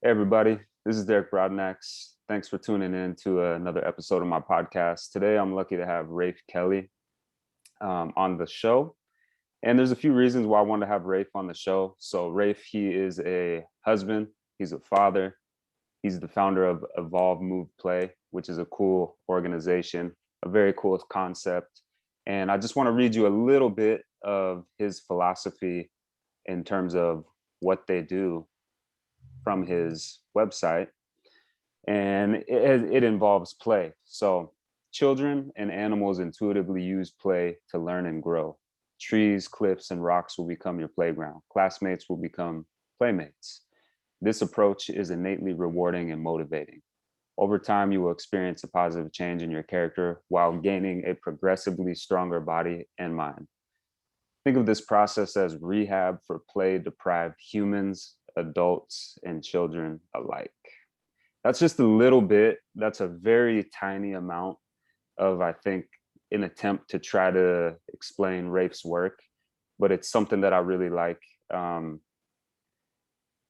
Hey everybody, this is Derik Broadnax. Thanks for tuning in to another episode of my podcast. Today I'm lucky to have RafeKelley on the show. And there's a few reasons why I wanted to have Rafe on the show. So Rafe, he is a husband, he's a father, he's the founder of Evolve Move Play, which is a cool organization, a very cool concept. And I just want to read you a little bit of his philosophy in terms of what they do from his website, and it involves play. So children and animals intuitively use play to learn and grow. Trees, cliffs, and rocks will become your playground. Classmates will become playmates. This approach is innately rewarding and motivating. Over time, you will experience a positive change in your character while gaining a progressively stronger body and mind. Think of this process as rehab for play-deprived humans, adults, and children alike. That's just a little bit. That's a very tiny amount of, I think, an attempt to try to explain Rafe's work, but it's something that I really like. And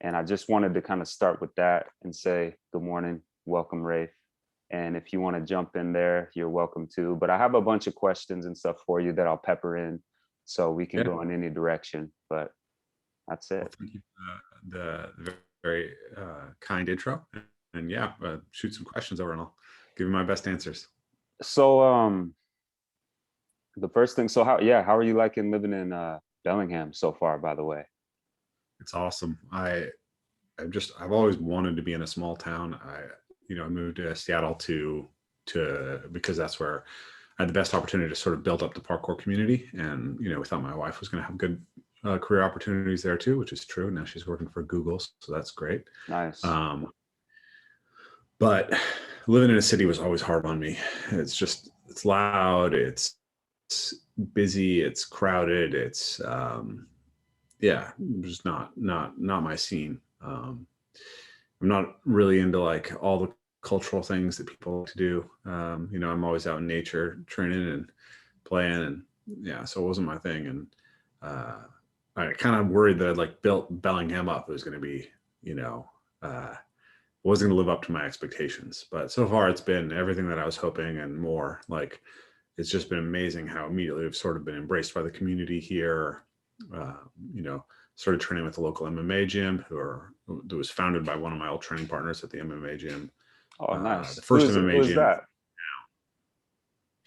I just wanted to kind of start with that and say, good morning, welcome, Rafe. And if you want to jump in there, you're welcome to. But I have a bunch of questions and stuff for you that I'll pepper in so we can go in any direction. But that's it. Well, thank you for the very kind intro. And yeah, shoot some questions over and I'll give you my best answers. So the first thing, so how are you liking living in Bellingham so far, by the way? It's awesome. I've always wanted to be in a small town. I moved to Seattle to because that's where I had the best opportunity to sort of build up the parkour community. And, we thought my wife was going to have good career opportunities there too, which is true. Now she's working for Google, so that's great. Nice. But living in a city was always hard on me. It's loud, it's busy, it's crowded, it's just not my scene. I'm not really into like all the cultural things that people like to do. I'm always out in nature training and playing, and so it wasn't my thing. And I kind of worried that I'd like built Bellingham up. It was going to be, wasn't going to live up to my expectations. But so far it's been everything that I was hoping and more. Like, it's just been amazing how immediately I've sort of been embraced by the community here. Started training with the local MMA gym, that was founded by one of my old training partners at the MMA gym. Oh, nice. The first who MMA is gym. That?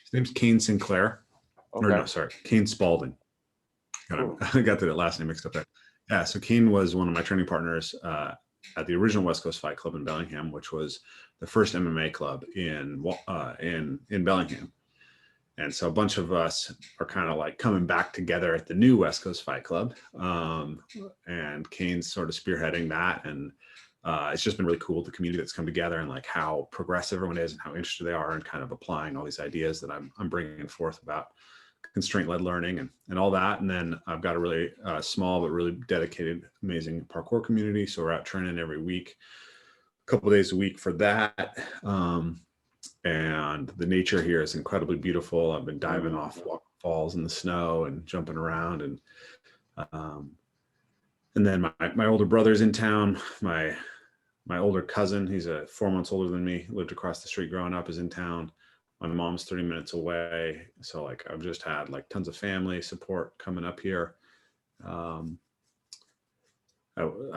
His name's Kane Sinclair. Okay. Or no, sorry, Kane Spalding. Cool. I got the last name mixed up there. Yeah, so Kane was one of my training partners at the original West Coast Fight Club in Bellingham, which was the first MMA club in Bellingham. And so a bunch of us are kind of like coming back together at the new West Coast Fight Club. And Kane's sort of spearheading that. And it's just been really cool, the community that's come together and like how progressive everyone is and how interested they are in kind of applying all these ideas that I'm bringing forth about constraint-led learning and all that. And then I've got a really small but really dedicated, amazing parkour community. So we're out training every week, a couple of days a week for that. And the nature here is incredibly beautiful. I've been diving off waterfalls in the snow and jumping around. And then my older brother's in town. My older cousin, he's 4 months older than me, lived across the street growing up, is in town. My mom's 30 minutes away. So like I've just had like tons of family support coming up here. I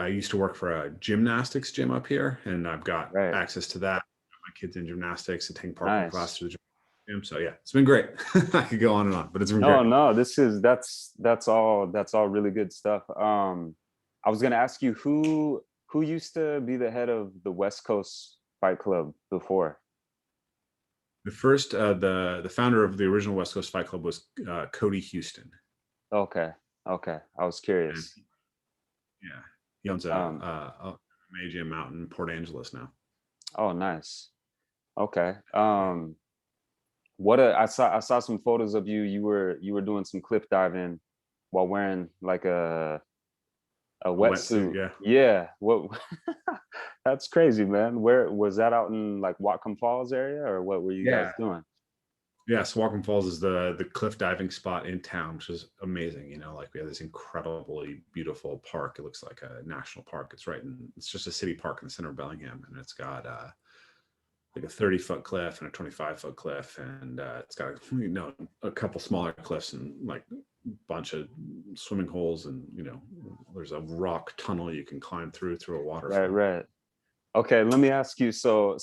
used to work for a gymnastics gym up here, and I've got access to that. My kids in gymnastics and taking parkour class through the gym. So yeah, it's been great. I could go on and on, but it's been great. No, that's all really good stuff. I was gonna ask you who used to be the head of the West Coast Fight Club before? The first, the founder of the original West Coast Fight Club was Cody Houston. Okay. I was curious. And, yeah, he owns a gym out in Port Angeles now. Oh, nice. Okay. I saw some photos of you. You were doing some cliff diving while wearing like a wetsuit. Yeah. What? That's crazy, man. Where was that, out in like Whatcom Falls area, or what were you guys doing? Yeah, Squakum Falls is the cliff diving spot in town, which is amazing. Like we have this incredibly beautiful park. It looks like a national park. It's just a city park in the center of Bellingham, and it's got like a 30-foot cliff and a 25-foot cliff, and it's got a couple smaller cliffs and like a bunch of swimming holes, and there's a rock tunnel you can climb through a waterfall. Right. Okay, let me ask you. So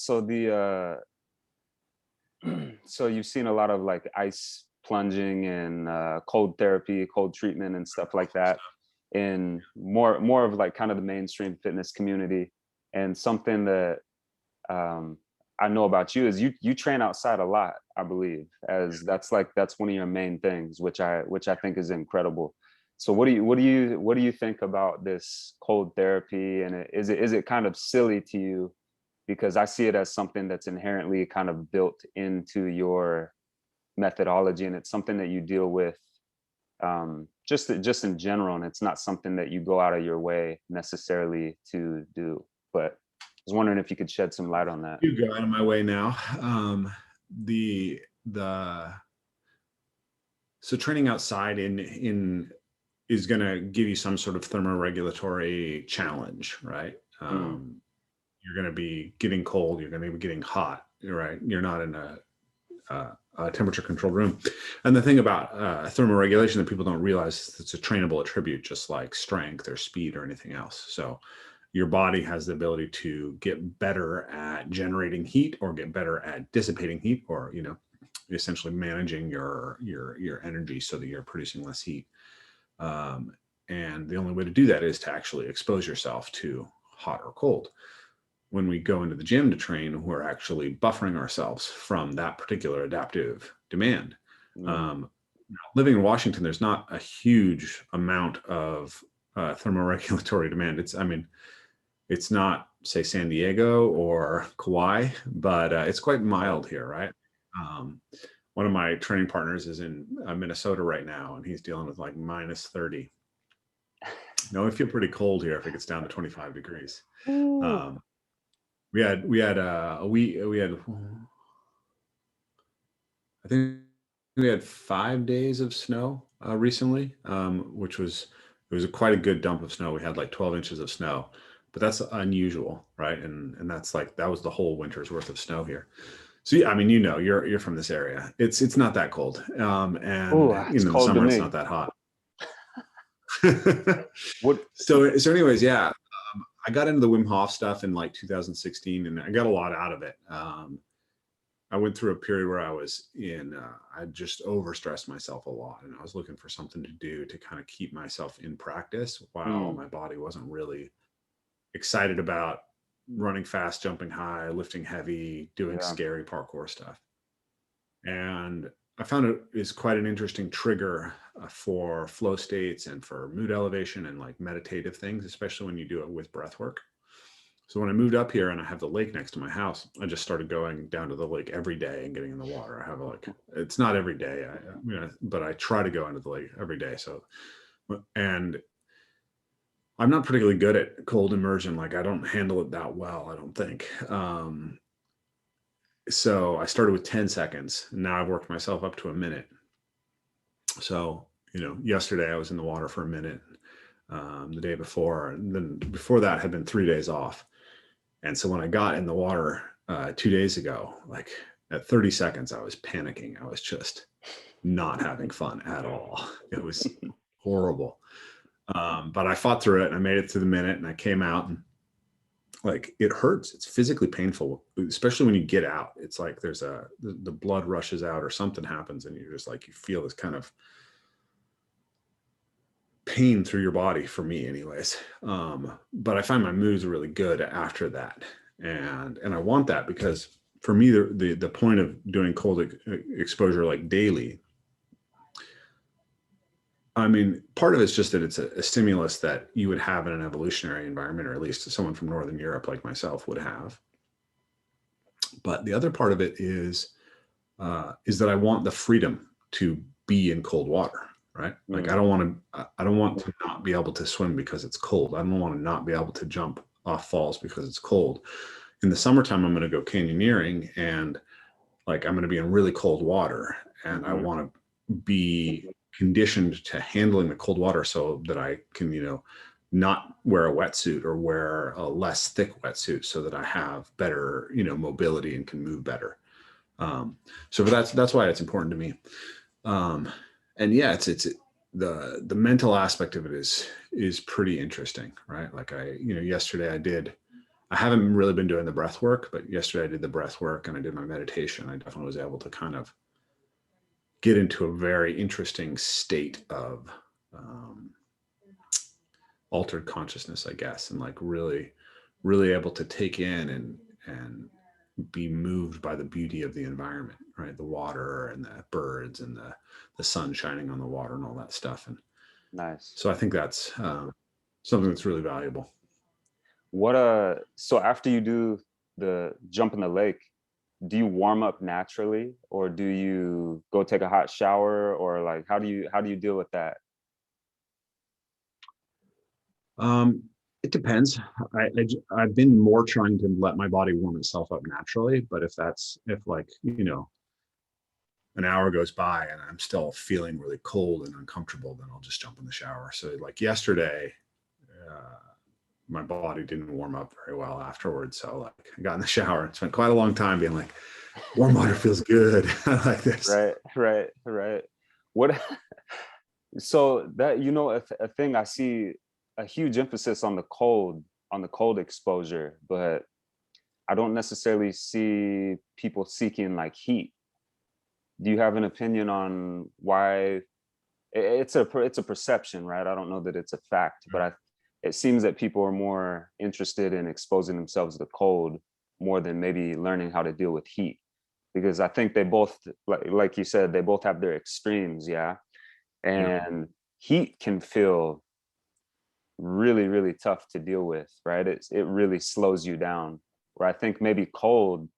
so you've seen a lot of like ice plunging and cold therapy, cold treatment, and stuff like that in more of like kind of the mainstream fitness community. And something that I know about you is you train outside a lot, I believe, as that's one of your main things, which I think is incredible. So what do you think about this cold therapy, and is it kind of silly to you? Because I see it as something that's inherently kind of built into your methodology, and it's something that you deal with just in general, and it's not something that you go out of your way necessarily to do. But I was wondering if you could shed some light on that. You go out of my way now. So training outside in is going to give you some sort of thermoregulatory challenge, right? You're going to be getting cold. You're going to be getting hot, right? You're not in a temperature controlled room. And the thing about thermoregulation that people don't realize is it's a trainable attribute, just like strength or speed or anything else. So your body has the ability to get better at generating heat or get better at dissipating heat, or essentially managing your energy so that you're producing less heat. And the only way to do that is to actually expose yourself to hot or cold. When we go into the gym to train, we're actually buffering ourselves from that particular adaptive demand. Living in Washington, there's not a huge amount of thermoregulatory demand. It's not, say, San Diego or Kauai, but it's quite mild here, right? One of my training partners is in Minnesota right now, and he's dealing with like minus 30. We feel pretty cold here if it gets down to 25 degrees. We had I think we had 5 days of snow recently, which was quite a good dump of snow. We had like 12 inches of snow, but that's unusual, right? And that's like, that was the whole winter's worth of snow here. So yeah, you're from this area. It's not that cold, and in the summer it's not that hot. So anyways, yeah. I got into the Wim Hof stuff in like 2016, and I got a lot out of it. I went through a period where I just overstressed myself a lot, and I was looking for something to do to kind of keep myself in practice while my body wasn't really excited about running fast, jumping high, lifting heavy, doing scary parkour stuff. And I found it is quite an interesting trigger for flow states and for mood elevation and like meditative things, especially when you do it with breath work. So when I moved up here and I have the lake next to my house, I just started going down to the lake every day and getting in the water. I have it's not every day, but I try to go into the lake every day. So, and I'm not particularly good at cold immersion. Like I don't handle it that well, I don't think. So I started with 10 seconds. And now I've worked myself up to a minute. So, yesterday I was in the water for a minute, the day before, and then before that had been 3 days off. And so when I got in the water 2 days ago, like at 30 seconds, I was panicking. I was just not having fun at all. It was horrible. But I fought through it and I made it to the minute and I came out, and like it hurts. It's physically painful, especially when you get out. It's like the blood rushes out or something happens and you're just like, you feel this kind of pain through your body, for me anyways. But I find my moods really good after that. And I want that because for me, the point of doing cold exposure like daily, part of it's just that it's a stimulus that you would have in an evolutionary environment, or at least someone from Northern Europe like myself would have. But the other part of it is that I want the freedom to be in cold water, right? Like I don't want to not be able to swim because it's cold. I don't want to not be able to jump off falls because it's cold. In the summertime, I'm going to go canyoneering, and like I'm going to be in really cold water, and I want to be conditioned to handling the cold water so that I can, not wear a wetsuit or wear a less thick wetsuit, so that I have better, mobility and can move better. So that's why it's important to me. And yeah, it's the mental aspect of it is pretty interesting, right? Like yesterday I haven't really been doing the breath work, but yesterday I did the breath work and I did my meditation. I definitely was able to kind of get into a very interesting state of altered consciousness, I guess, and like really, really able to take in and be moved by the beauty of the environment, right? The water and the birds and the sun shining on the water and all that stuff. And Nice. so I think that's something that's really valuable. So after you do the jump in the lake, do you warm up naturally, or do you go take a hot shower, or like how do you deal with that? It depends. I've been more trying to let my body warm itself up naturally, but if like, an hour goes by and I'm still feeling really cold and uncomfortable, then I'll just jump in the shower. So like yesterday, my body didn't warm up very well afterwards. So like I got in the shower and spent quite a long time being like, warm water feels good. I like this. Right. What? So that, a thing I see a huge emphasis on the cold exposure, but I don't necessarily see people seeking like heat. Do you have an opinion on why? It's a perception, right? I don't know that it's a fact, but it seems that people are more interested in exposing themselves to cold more than maybe learning how to deal with heat, because I think they both, like you said, they both have their extremes, yeah. And heat can feel really, really tough to deal with, right? It really slows you down. Where I think maybe cold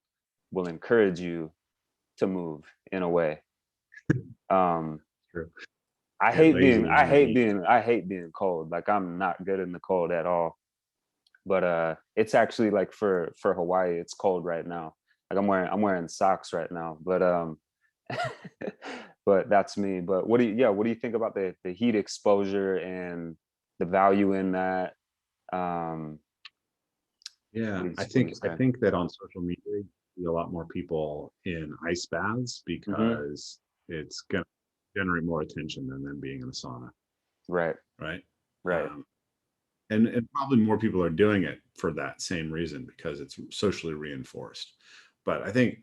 will encourage you to move in a way. True. I Get hate lazy being when you're in the heat. I hate being cold. Like I'm not good in the cold at all. But it's actually like for Hawaii, it's cold right now. Like I'm wearing socks right now. But but that's me. But what do you think about the heat exposure and the value in that? Um Yeah, I what do you think I say? think that on social media, you see a lot more people in ice baths Mm-hmm. because it's going to generate more attention than them being in a sauna, Right, right? right. Um, and probably more people are doing it for that same reason, because it's socially reinforced. But I think,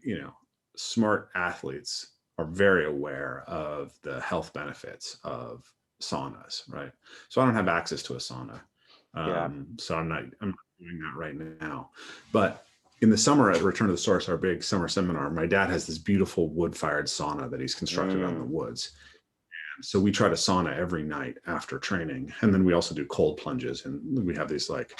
smart athletes are very aware of the health benefits of saunas, right? So I don't have access to a sauna. Yeah. So I'm not doing that right now. But in the summer at Return to the Source, our big summer seminar, my dad has this beautiful wood-fired sauna that he's constructed out in the Mm, woods. So we try to sauna every night after training. And then we also do cold plunges. And we have these like,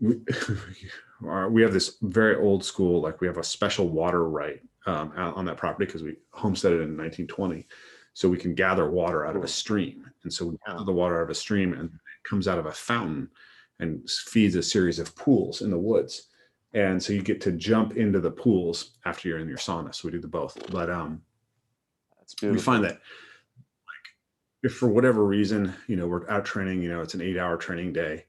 we have this very old school, like we have a special water right out on that property because we homesteaded in 1920. So we can gather water out of a cool. stream. And so we gather Oh, the water out of a stream and it comes out of a fountain and feeds a series of pools in the woods. And so you get to jump into the pools after you're in your sauna. So we do the both. But that's we find beautiful. that if for whatever reason, we're out training, it's an 8-hour training day,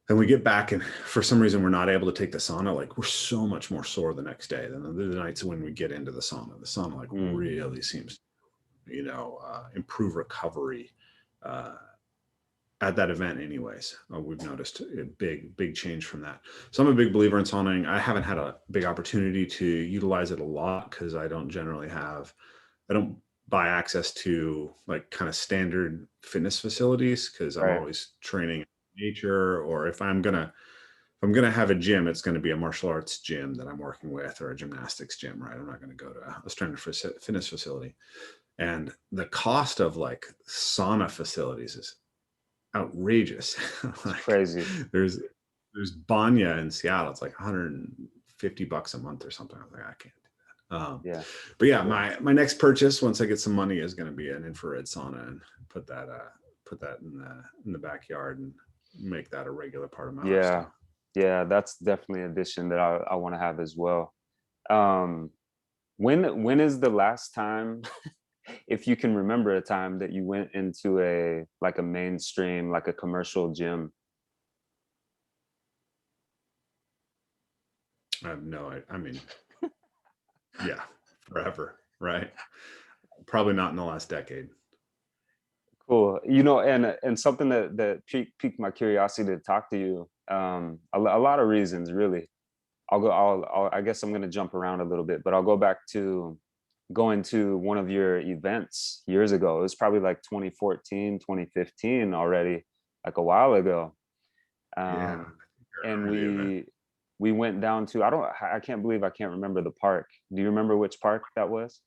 and we get back and for some reason we're not able to take the sauna, like we're so much more sore the next day than the nights when we get into the sauna. The sauna like Mm, really seems, improve recovery at that event anyways. We've noticed a big change from that. So I'm a big believer in sauning. I haven't had a big opportunity to utilize it a lot because I don't buy access to like kind of standard fitness facilities because I'm right. always training in nature, or if I'm gonna have a gym, it's going to be a martial arts gym that I'm working with or a gymnastics gym, right? I'm not going to go to a standard fitness facility. And the cost of like sauna facilities is outrageous. It's Like crazy. there's Banya in Seattle. It's like $150 a month or something. I was like, I can't do that. Yeah. But yeah, my next purchase once I get some money is going to be an infrared sauna and put that in the backyard and make that a regular part of my Yeah. lifestyle. Yeah. That's definitely an addition that I want to have as well. Um, when is the last time, if you can remember a time that you went into a like a mainstream, like a commercial gym? I have I mean, yeah, forever, right? Probably not in the last decade. Cool. And something that piqued my curiosity to talk to you. A lot of reasons, really. I guess I'm gonna jump around a little bit, but I'll go back to going to one of your events years ago. It was probably like 2014, 2015 already, like a while ago. Yeah, Um, I and remember the event. we went down to, I can't believe I can't remember the park. Do you remember which park that was?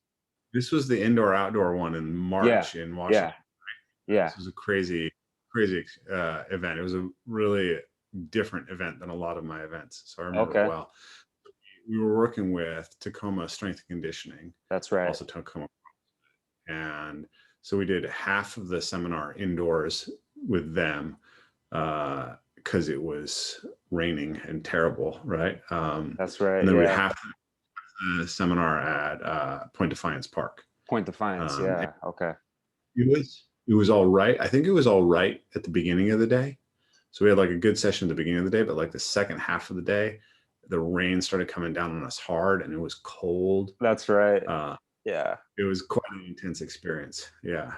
This was the indoor outdoor one in Yeah, March in yeah, Washington. yeah. This was a crazy event. It was a really different event than a lot of my events, so I remember it Okay, well. We were working with Tacoma Strength and Conditioning, that's right. also Tacoma, and so we did half of the seminar indoors with them because it was raining and terrible, right? That's And right. then we Yeah. half the seminar at Point Defiance Park. Point Defiance. Um, Yeah. Okay. it was all right. I think it was all right at the beginning of the day. So we had like a good session at the beginning of the day, but like the second half of the day, the rain started coming down on us hard and it was cold. That's right. Uh, Yeah. it was quite an intense experience. Yeah.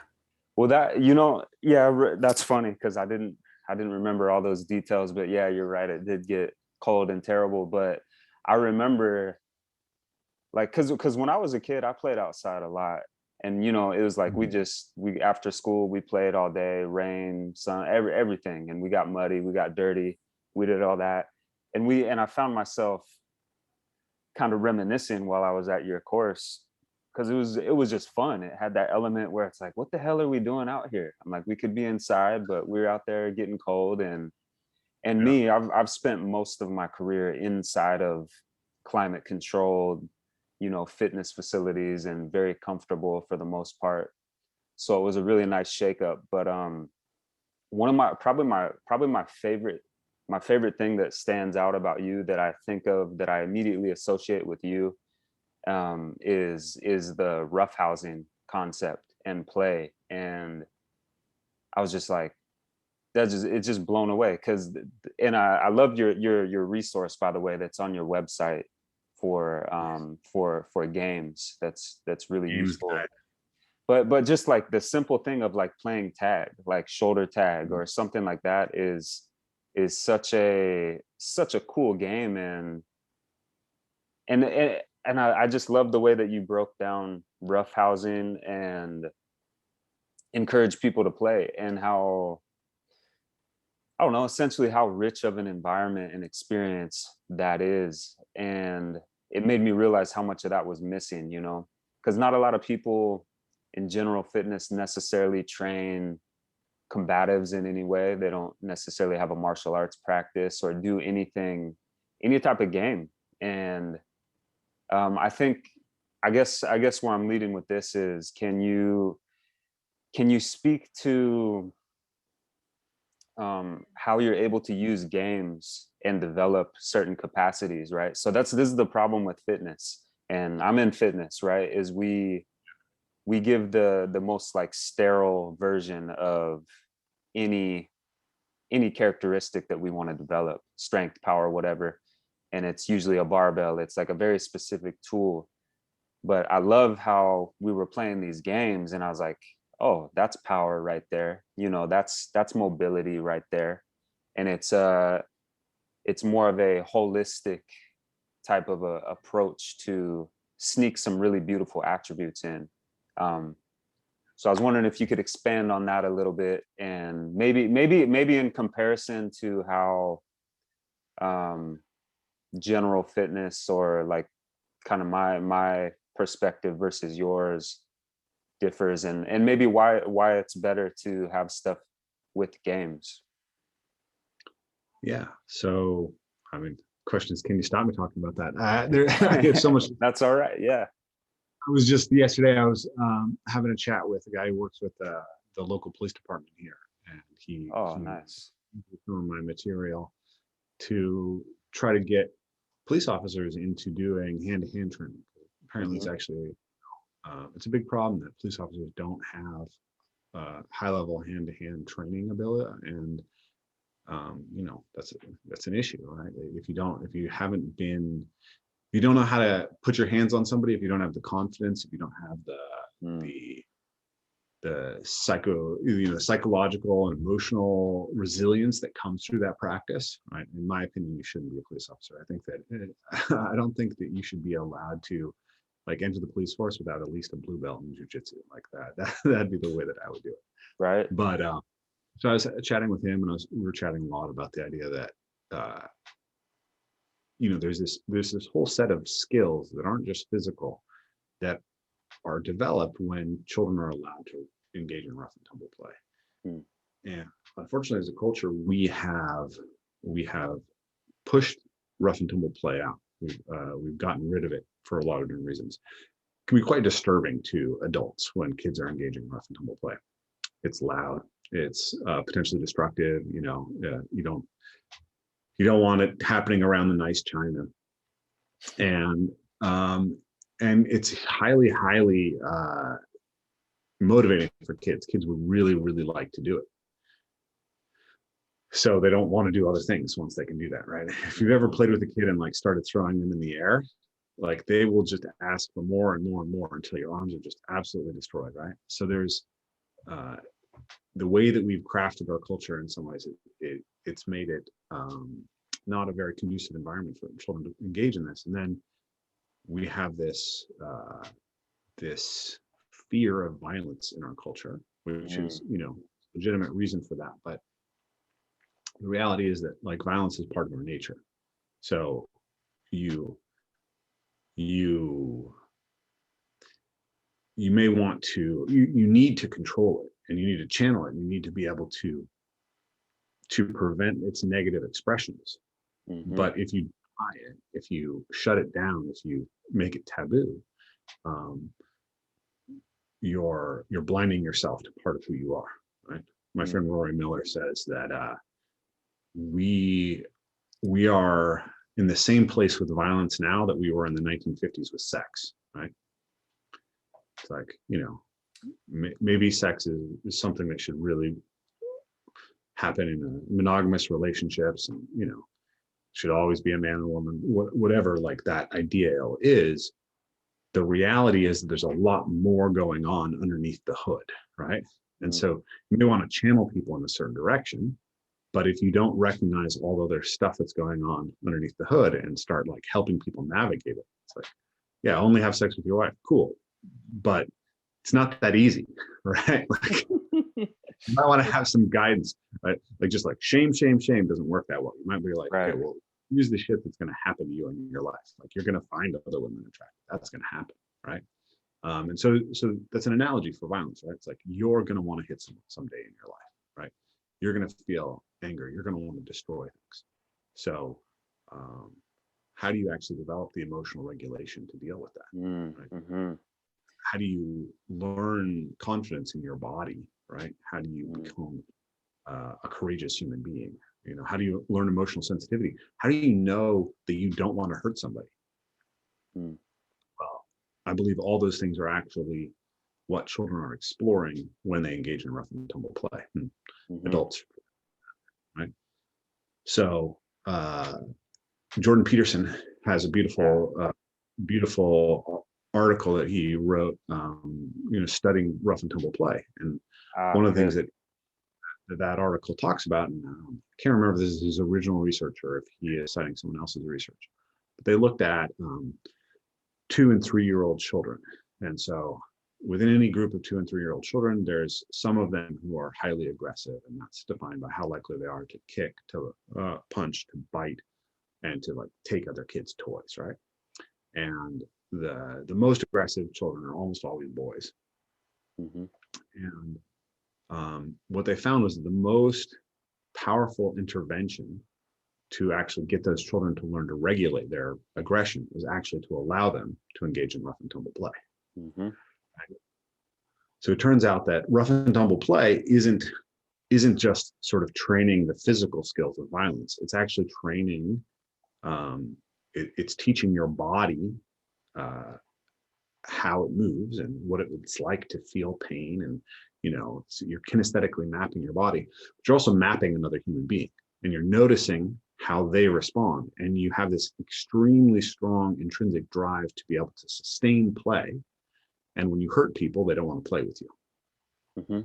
Well, yeah, that's funny because I didn't remember all those details, but yeah, you're right. It did get cold and terrible, but I remember like because when I was a kid, I played outside a lot, and it was like Mhm. we after school we played all day, rain, sun, everything, and we got muddy, we got dirty, we did all that, and I found myself kind of reminiscing while I was at your course because it was just fun. It had that element where it's like, what the hell are we doing out here? I'm like, we could be inside, but we're out there getting cold. And Yeah. me, I've spent most of my career inside of climate controlled, fitness facilities and very comfortable for the most part. So it was a really nice shakeup. But one of my favorite thing that stands out about you that I think of that I immediately associate with you is the roughhousing concept and play. And I was just like, it's just blown away because, and I love your resource, by the way, that's on your website for games. That's really Games useful. guy. But just like the simple thing of like playing tag, like shoulder tag or something like that is such a cool game. And I just love the way that you broke down roughhousing and encourage people to play, and how, I don't know, essentially how rich of an environment and experience that is. And it made me realize how much of that was missing, because not a lot of people in general fitness necessarily train combatives in any way. They don't necessarily have a martial arts practice or do any type of game. And I think, I guess where I'm leading with this is, can you speak to how you're able to use games and develop certain capacities, right? So this is the problem with fitness, and I'm in fitness, right? Is we give the most like sterile version of any any characteristic that we want to develop, strength, power, whatever, and it's usually a barbell. It's like a very specific tool. But I love how we were playing these games and I was like, oh, that's power right there. That's mobility right there. And it's more of a holistic type of a approach to sneak some really beautiful attributes in. Um, so I was wondering if you could expand on that a little bit, and maybe in comparison to how um, general fitness, or like kind of my perspective versus yours, differs, and maybe why it's better to have stuff with games. Yeah. So, I mean, questions. Can you stop me talking about that? I have so much. That's all right. Yeah. I was just yesterday. I was having a chat with a guy who works with the local police department here, and he Oh, he nice. some of my material to try to get police officers into doing hand-to-hand training. Apparently, it's actually it's a big problem that police officers don't have high-level hand-to-hand training ability, and that's an issue, right? If you don't know how to put your hands on somebody, if you don't have the confidence, if you don't have the psychological and emotional resilience that comes through that practice, right? In my opinion, you shouldn't be a police officer. I think that I don't think that you should be allowed to enter the police force without at least a blue belt in jiu-jitsu like that. That'd be the way that I would do it. Right. But so I was chatting with him, and we were chatting a lot about the idea that there's this whole set of skills that aren't just physical, that are developed when children are allowed to engage in rough and tumble play. And unfortunately, as a culture, we have pushed rough and tumble play out. We've gotten rid of it for a lot of different reasons. It can be quite disturbing to adults when kids are engaging in rough and tumble play. It's loud. It's potentially destructive. You don't want it happening around the nice china, and it's highly motivating for kids. Kids would really, really like to do it, so they don't want to do other things once they can do that, right? If you've ever played with a kid and started throwing them in the air, they will just ask for more and more and more until your arms are just absolutely destroyed, right? So there's the way that we've crafted our culture, in some ways, it's made it not a very conducive environment for children to engage in this. And then we have this fear of violence in our culture, which is legitimate reason for that. But the reality is that violence is part of our nature. So you may want to, you need to control it, and you need to channel it, and you need to be able to prevent its negative expressions. But if you deny it, if you shut it down, if you make it taboo, you're blinding yourself to part of who you are, right? My friend Rory Miller says that we are in the same place with violence now that we were in the 1950s with sex, right? It's maybe sex is something that should really happen in monogamous relationships, and should always be a man and woman, whatever that ideal is. The reality is that there's a lot more going on underneath the hood, right? And so you may want to channel people in a certain direction, but if you don't recognize all the other stuff that's going on underneath the hood and start helping people navigate it, it's only have sex with your wife, cool, but it's not that easy, right? You might want to have some guidance, right? Just shame doesn't work that well. You might be right. Okay, well, here's the shit that's going to happen to you in your life. You're going to find other women attractive. That's going to happen, right? And so that's an analogy for violence, right? It's you're going to want to hit someone someday in your life, right? You're going to feel anger. You're going to want to destroy things. So how do you actually develop the emotional regulation to deal with that? Right? How do you learn confidence in your body, right? How do you become a courageous human being? How do you learn emotional sensitivity? How do you know that you don't want to hurt somebody? Well, I believe all those things are actually what children are exploring when they engage in rough and tumble play. Adults, right? So Jordan Peterson has a beautiful article that he wrote, studying rough and tumble play. And one of the things that article talks about, and I can't remember if this is his original research or if he is citing someone else's research, but they looked at 2 and 3 year old children. And so within any group of 2 and 3 year old children, there's some of them who are highly aggressive, and that's defined by how likely they are to kick, to punch, to bite, and to take other kids' toys, right? And the most aggressive children are almost always boys. And what they found was that the most powerful intervention to actually get those children to learn to regulate their aggression was actually to allow them to engage in rough and tumble play. Right? So it turns out that rough and tumble play isn't just sort of training the physical skills of violence. It's actually training it's teaching your body how it moves and what it's like to feel pain. And, so you're kinesthetically mapping your body, but you're also mapping another human being, and you're noticing how they respond. And you have this extremely strong intrinsic drive to be able to sustain play. And when you hurt people, they don't want to play with you. Mm-hmm.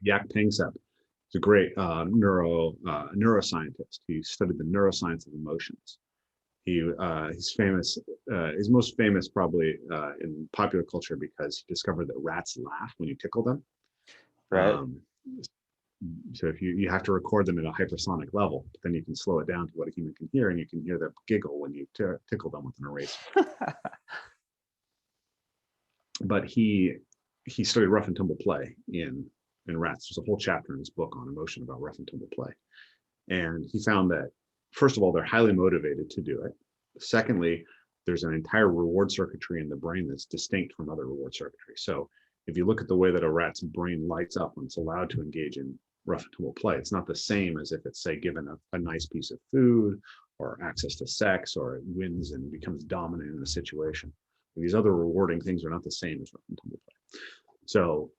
Yak Pangsep is a great neuroscientist. He studied the neuroscience of emotions. He's famous. He's most famous probably in popular culture because he discovered that rats laugh when you tickle them. Right. So if you have to record them at a hypersonic level, but then you can slow it down to what a human can hear, and you can hear them giggle when you tickle them with an eraser. But he studied rough and tumble play in rats. There's a whole chapter in his book on emotion about rough and tumble play. And he found that, first of all, they're highly motivated to do it. Secondly, there's an entire reward circuitry in the brain that's distinct from other reward circuitry. So if you look at the way that a rat's brain lights up when it's allowed to engage in rough and tumble play, it's not the same as if it's, say, given a nice piece of food or access to sex, or it wins and becomes dominant in a situation. These other rewarding things are not the same as rough and tumble play. So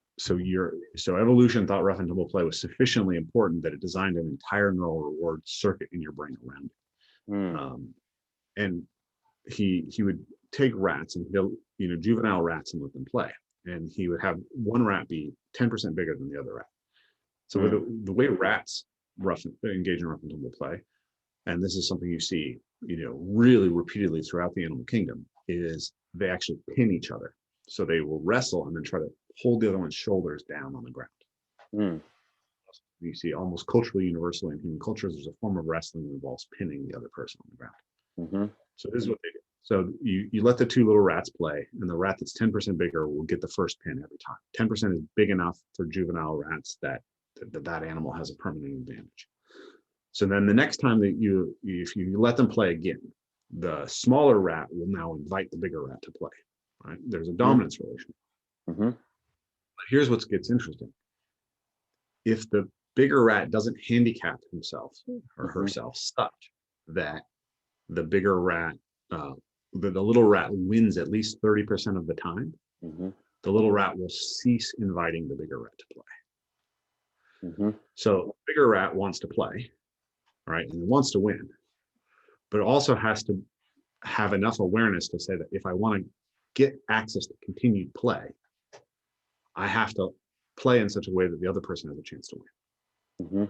evolution thought rough and tumble play was sufficiently important that it designed an entire neural reward circuit in your brain around it. And he would take rats and juvenile rats and let them play, and he would have one rat be 10% bigger than the other rat. So the way rats engage in rough and tumble play, and this is something you see really repeatedly throughout the animal kingdom, is they actually pin each other. So they will wrestle and then try to hold the other one's shoulders down on the ground. You see almost culturally universally in human cultures, there's a form of wrestling that involves pinning the other person on the ground. Mm-hmm. So this is what they do. So you let the two little rats play, and the rat that's 10% bigger will get the first pin every time. 10% is big enough for juvenile rats that animal has a permanent advantage. So then the next time that if you let them play again, the smaller rat will now invite the bigger rat to play. Right? There's a dominance relation. Mm-hmm. But here's what gets interesting. If the bigger rat doesn't handicap himself or herself such that the bigger rat, the little rat wins at least 30% of the time, the little rat will cease inviting the bigger rat to play. So the bigger rat wants to play, right, and wants to win, but also has to have enough awareness to say that if I want to get access to continued play, I have to play in such a way that the other person has a chance to win.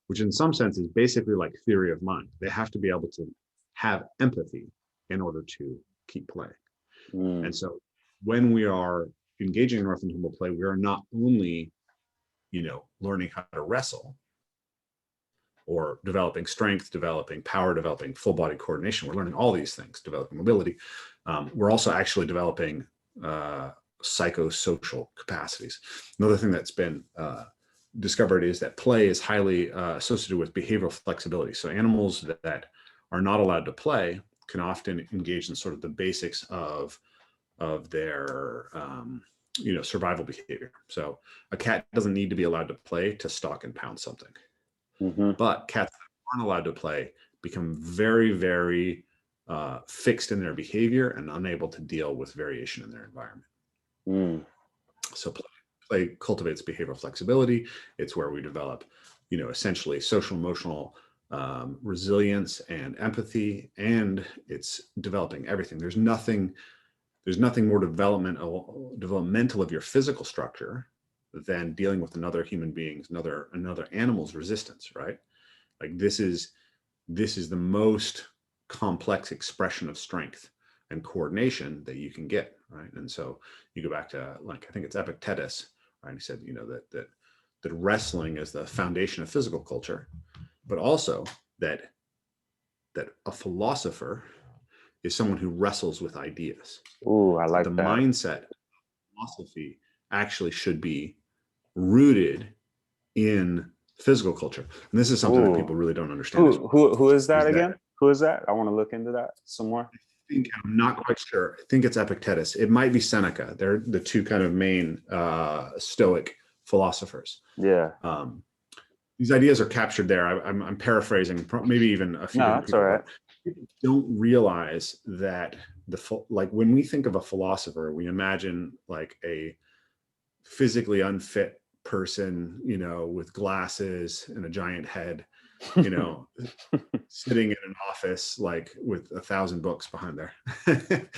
Which in some sense is basically like theory of mind. They have to be able to have empathy in order to keep playing. And so when we are engaging in rough and tumble play, we are not only, learning how to wrestle or developing strength, developing power, developing full body coordination. We're learning all these things, developing mobility. We're also actually developing psychosocial capacities. Another thing that's been discovered is that play is highly associated with behavioral flexibility. So animals that are not allowed to play can often engage in sort of the basics of their survival behavior. So a cat doesn't need to be allowed to play to stalk and pound something. But cats that aren't allowed to play become very, very fixed in their behavior and unable to deal with variation in their environment. So play cultivates behavioral flexibility. It's where we develop, essentially social emotional resilience and empathy, and it's developing everything. There's nothing more developmental of your physical structure than dealing with another human being's, another animal's resistance, right? Like this is the most complex expression of strength and coordination that you can get, right? And so you go back to, like, I think it's Epictetus, right? He said, that wrestling is the foundation of physical culture, but also that a philosopher is someone who wrestles with ideas. Ooh, I like the that. Mindset of philosophy actually should be rooted in physical culture. And this is something that people really don't understand. Who is that again? Who is that? I want to look into that some more. I'm not quite sure. I think it's Epictetus. It might be Seneca. They're the two kind of main Stoic philosophers. Yeah. These ideas are captured there. I'm paraphrasing, maybe even a few. No, that's all right. people don't realize that like when we think of a philosopher, we imagine like a physically unfit person, you know, with glasses and a giant head, you know, sitting in an office like with 1,000 books behind there,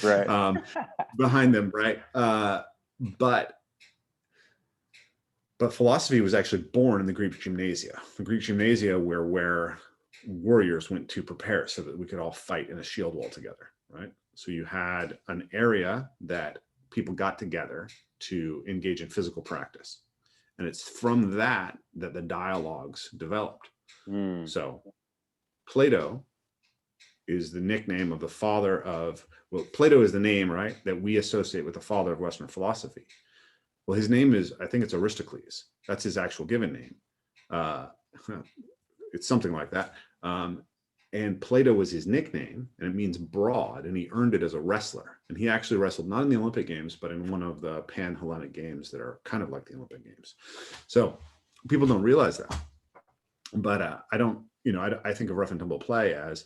Right. behind them, right? But philosophy was actually born in the Greek gymnasia. The Greek gymnasia where warriors went to prepare so that we could all fight in a shield wall together, right? So you had an area that people got together to engage in physical practice. And it's from that the dialogues developed. So Plato is the nickname of the father of, well, Plato is the name, right, that we associate with the father of Western philosophy. Well, his name is, I think it's Aristocles. That's his actual given name. It's something like that. And Plato was his nickname, and it means broad, and he earned it as a wrestler. And he actually wrestled not in the Olympic Games, but in one of the Pan-Hellenic Games that are kind of like the Olympic Games. So people don't realize that. But I don't, you know, I think of rough and tumble play as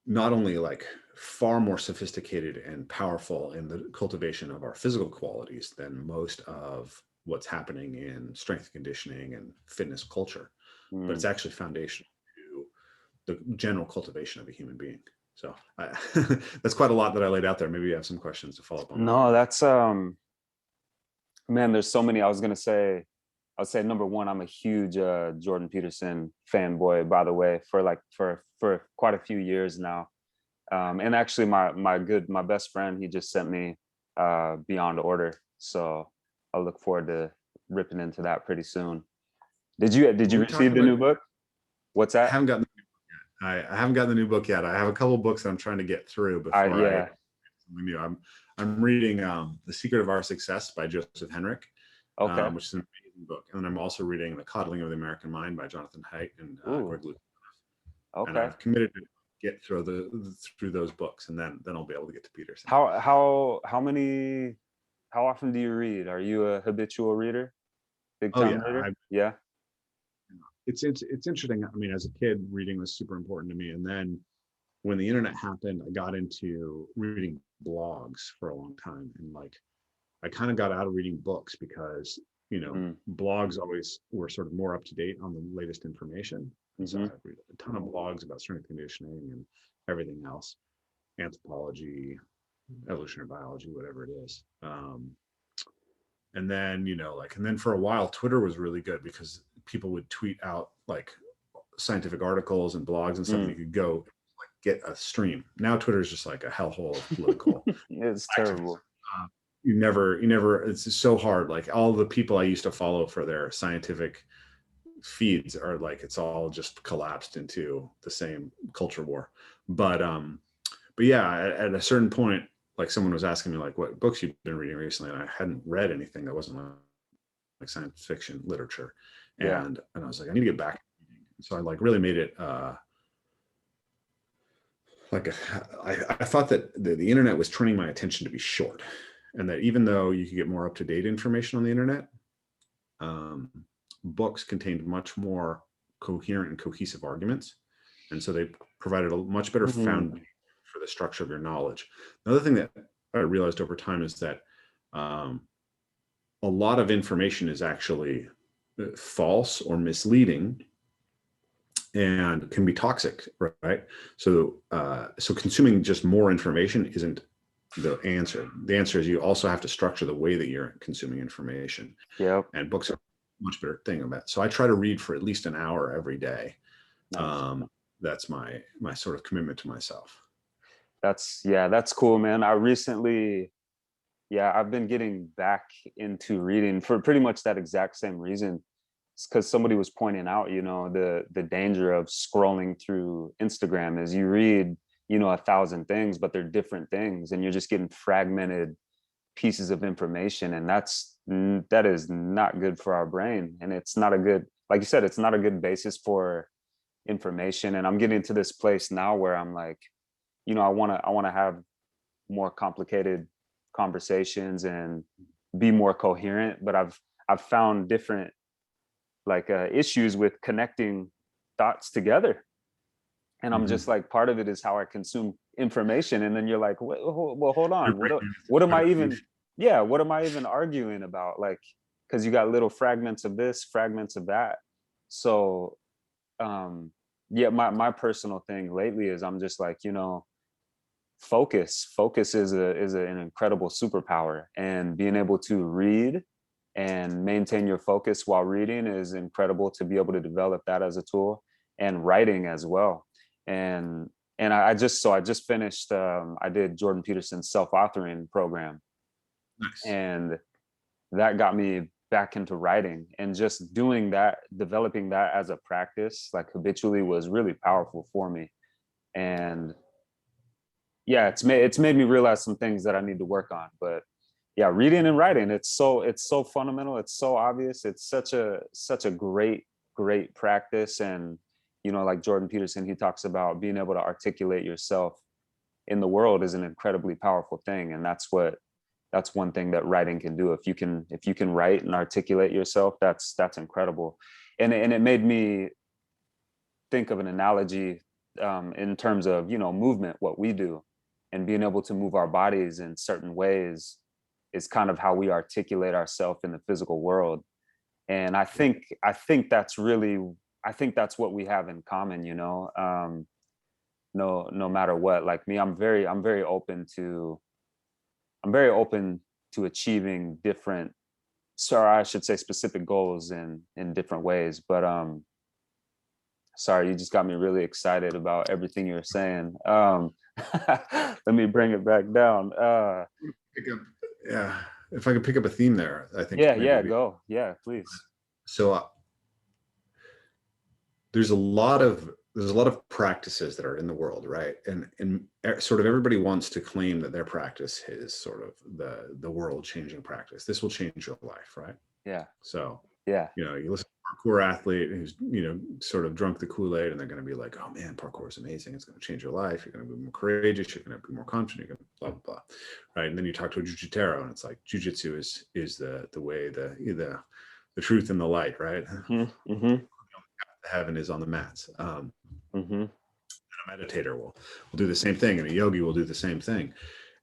not only like far more sophisticated and powerful in the cultivation of our physical qualities than most of what's happening in strength conditioning and fitness culture, but it's actually foundational to the general cultivation of a human being. So that's quite a lot that I laid out there. Maybe you have some questions to follow up on. No, that's man, there's so many. I would say number one, I'm a huge Jordan Peterson fanboy, by the way, for quite a few years now. And actually my best friend, he just sent me Beyond Order. So I look forward to ripping into that pretty soon. Did you receive the new book? What's that? I haven't gotten the new book yet. I haven't gotten the new book yet. I have a couple of books that I'm trying to get through before something new. I'm reading The Secret of Our Success by Joseph Henrik, which is an amazing book. And then I'm also reading The Coddling of the American Mind by Jonathan Haidt and Greg Lucas. And I've committed to get through those books, and then I'll be able to get to Peterson. How often do you read? Are you a habitual reader? Big time reader? Yeah. It's interesting. I mean, as a kid, reading was super important to me. And then when the internet happened, I got into reading blogs for a long time. And like, I kind of got out of reading books because, you know, blogs always were sort of more up to date on the latest information. And so I read a ton of blogs about strength conditioning and everything else, anthropology, evolutionary biology, whatever it is. And then, you know, like, and then for a while, Twitter was really good because people would tweet out like scientific articles and blogs and stuff, and you could go like get a stream. Now Twitter is just like a hellhole of political. It's terrible. You never, it's so hard. Like all the people I used to follow for their scientific feeds are like, it's all just collapsed into the same culture war. But yeah, at a certain point, like someone was asking me like what books you've been reading recently, and I hadn't read anything that wasn't like science fiction literature. And I was like, I need to get back. So I like really made it I thought that the internet was training my attention to be short, and that even though you could get more up-to-date information on the internet, books contained much more coherent and cohesive arguments. And so they provided a much better foundation for the structure of your knowledge. Another thing that I realized over time is that a lot of information is actually false or misleading and can be toxic, right? So consuming just more information isn't the answer. The answer is you also have to structure the way that you're consuming information. And books are a much better thing of that. So I try to read for at least an hour every day. Nice. That's my sort of commitment to myself. That's cool, man. I recently, I've been getting back into reading for pretty much that exact same reason. It's because somebody was pointing out, you know, the danger of scrolling through Instagram is you read, you know, 1,000 things, but they're different things, and you're just getting fragmented pieces of information, and that is not good for our brain, and it's not a good, like you said, it's not a good basis for information. And I'm getting to this place now where I'm like, you know, I want to have more complicated conversations and be more coherent, but I've found different like issues with connecting thoughts together. And I'm just like, part of it is how I consume information. And then you're like, well, hold on. What am I even, yeah, what am I even arguing about? Like, because you got little fragments of this, fragments of that. So yeah, my personal thing lately is I'm just like, focus is an incredible superpower, and being able to read and maintain your focus while reading is incredible, to be able to develop that as a tool, and writing as well. And I just finished, I did Jordan Peterson's self-authoring program, Nice. and that got me back into writing, and just doing that, developing that as a practice, like habitually, was really powerful for me. And yeah, it's made me realize some things that I need to work on. But yeah, reading and writing, it's so fundamental, it's so obvious, it's such a great practice. And like Jordan Peterson, he talks about being able to articulate yourself in the world is an incredibly powerful thing. And that's one thing that writing can do. If you can write and articulate yourself, that's incredible. And it made me think of an analogy, in terms of movement, what we do, and being able to move our bodies in certain ways is kind of how we articulate ourselves in the physical world. And I think that's really, I think that's what we have in common. No matter what, like me, I'm very open to achieving different, sorry, I should say specific goals in different ways. But sorry, you just got me really excited about everything you're saying. Let me bring it back down. Yeah, if I could pick up a theme there, I think Yeah, go. Yeah, please. So there's a lot of practices that are in the world, right? And sort of everybody wants to claim that their practice is sort of the world changing practice. This will change your life, right? Yeah. So Yeah. you listen to a parkour athlete who's sort of drunk the Kool-Aid, and they're going to be like, oh man, parkour is amazing, it's going to change your life, you're going to be more courageous, you're going to be more confident, you're going to blah blah blah, right? And then you talk to a jiu-jitero, and it's like jiu-jitsu is the way, the truth and the light, right? Mm-hmm. Heaven is on the mats. Mm-hmm. A meditator will do the same thing, and a yogi will do the same thing.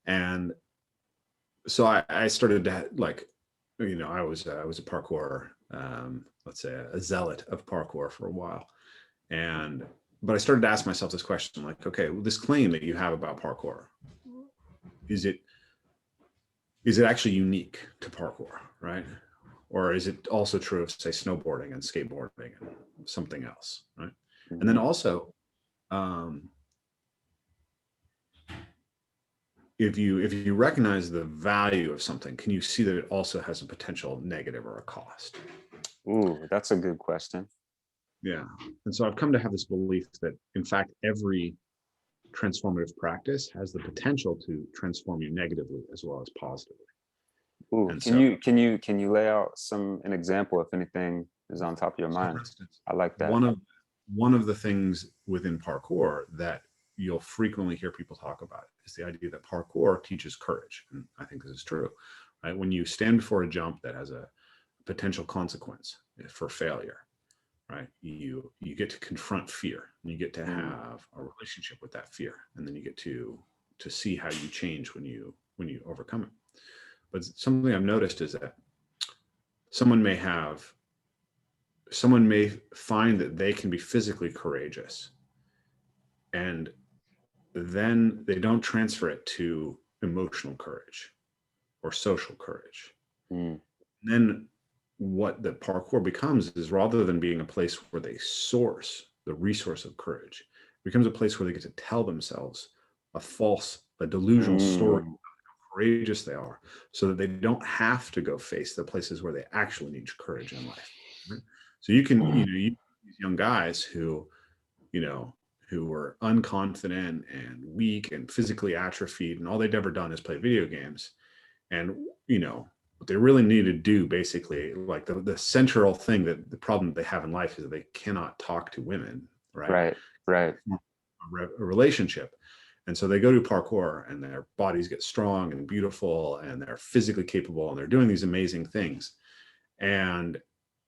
And so I started to I was a parkour, let's say a zealot of parkour for a while, but I started to ask myself this question, like, okay, well, this claim that you have about parkour, is it actually unique to parkour, right? Or is it also true of, say, snowboarding and skateboarding and something else, right? Mm-hmm. And then also, if you recognize the value of something, can you see that it also has a potential negative or a cost? Ooh, that's a good question. Yeah. And so I've come to have this belief that, in fact, every transformative practice has the potential to transform you negatively as well as positively. Ooh, can you lay out an example, if anything is on top of your mind? For instance, I like that. One of the things within parkour that you'll frequently hear people talk about is the idea that parkour teaches courage. And I think this is true, right? When you stand before a jump that has a potential consequence for failure, right? You get to confront fear, and you get to have a relationship with that fear. And then you get to see how you change when you overcome it. But something I've noticed is that someone may find that they can be physically courageous, and then they don't transfer it to emotional courage or social courage. Then what the parkour becomes is, rather than being a place where they source the resource of courage, it becomes a place where they get to tell themselves a delusional story about how courageous they are, so that they don't have to go face the places where they actually need courage in life. Right? So you can, these young guys who were unconfident and weak and physically atrophied, and all they'd ever done is play video games. And, what they really need to do, basically, like the central thing, that the problem they have in life is that they cannot talk to women, right? Right. A relationship. And so they go to parkour, and their bodies get strong and beautiful, and they're physically capable, and they're doing these amazing things. And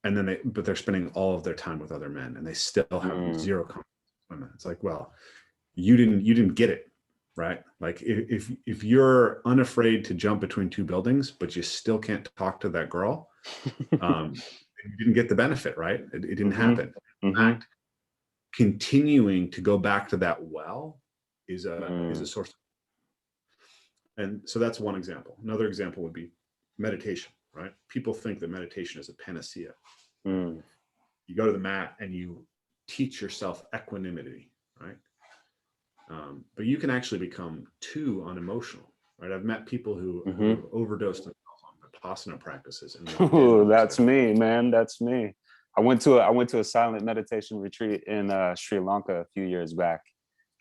then but they're spending all of their time with other men, and they still have zero confidence women. It's like, well, you didn't get it, right? Like if you're unafraid to jump between two buildings, but you still can't talk to that girl, you didn't get the benefit, right? It didn't happen. In fact, continuing to go back to that well is a source. And so that's one example. Another example would be meditation, right? People think that meditation is a panacea. You go to the mat and you teach yourself equanimity, right? But you can actually become too unemotional, right? I've met people who overdosed themselves on Vipassana practices. And that's me, man. That's me. I went to a silent meditation retreat in Sri Lanka a few years back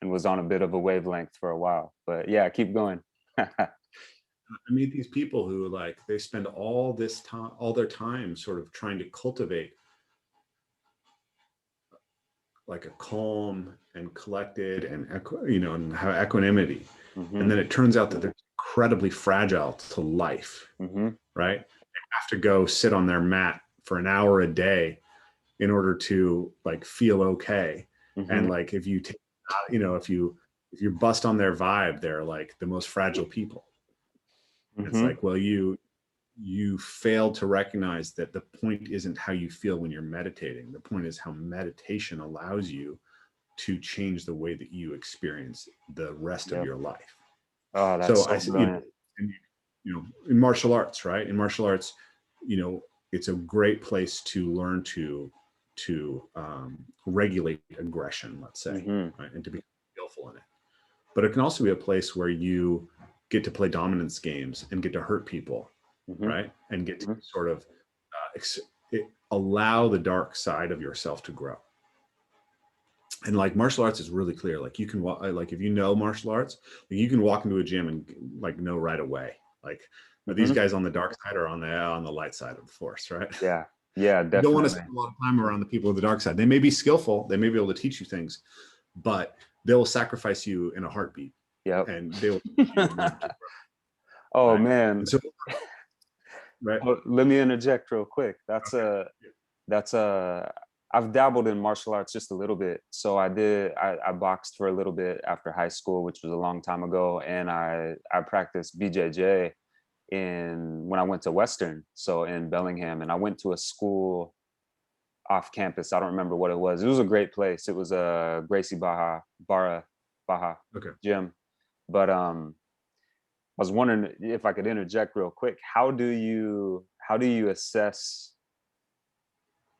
and was on a bit of a wavelength for a while. But yeah, keep going. I meet these people who like, they spend all their time sort of trying to cultivate like a calm and collected and and have equanimity. And then it turns out that they're incredibly fragile to life, right? They have to go sit on their mat for an hour a day in order to like feel okay. And like if you take, if you bust on their vibe, they're like the most fragile people. It's like, well, you failed to recognize that the point isn't how you feel when you're meditating. The point is how meditation allows you to change the way that you experience the rest of your life. Oh, that's so brilliant. In martial arts, right? In martial arts, it's a great place to learn to regulate aggression, let's say, right? And to be skillful in it. But it can also be a place where you get to play dominance games and get to hurt people, right? And get to sort of allow the dark side of yourself to grow. And like martial arts is really clear. Like you can walk, like if you know martial arts, like you can walk into a gym and like know right away, like are these guys on the dark side or on the light side of the force, right? Yeah, definitely. You don't want to spend a lot of time around the people of the dark side. They may be skillful, they may be able to teach you things, but they'll sacrifice you in a heartbeat. Yeah, and they will. Oh, right? Man. So, right. Let me interject real quick. I've dabbled in martial arts just a little bit. So I boxed for a little bit after high school, which was a long time ago. And I practiced BJJ when I went to Western, so in Bellingham, and I went to a school off campus. I don't remember what it was. It was a great place. It was a Gracie Baja gym. But I was wondering if I could interject real quick. How do you assess,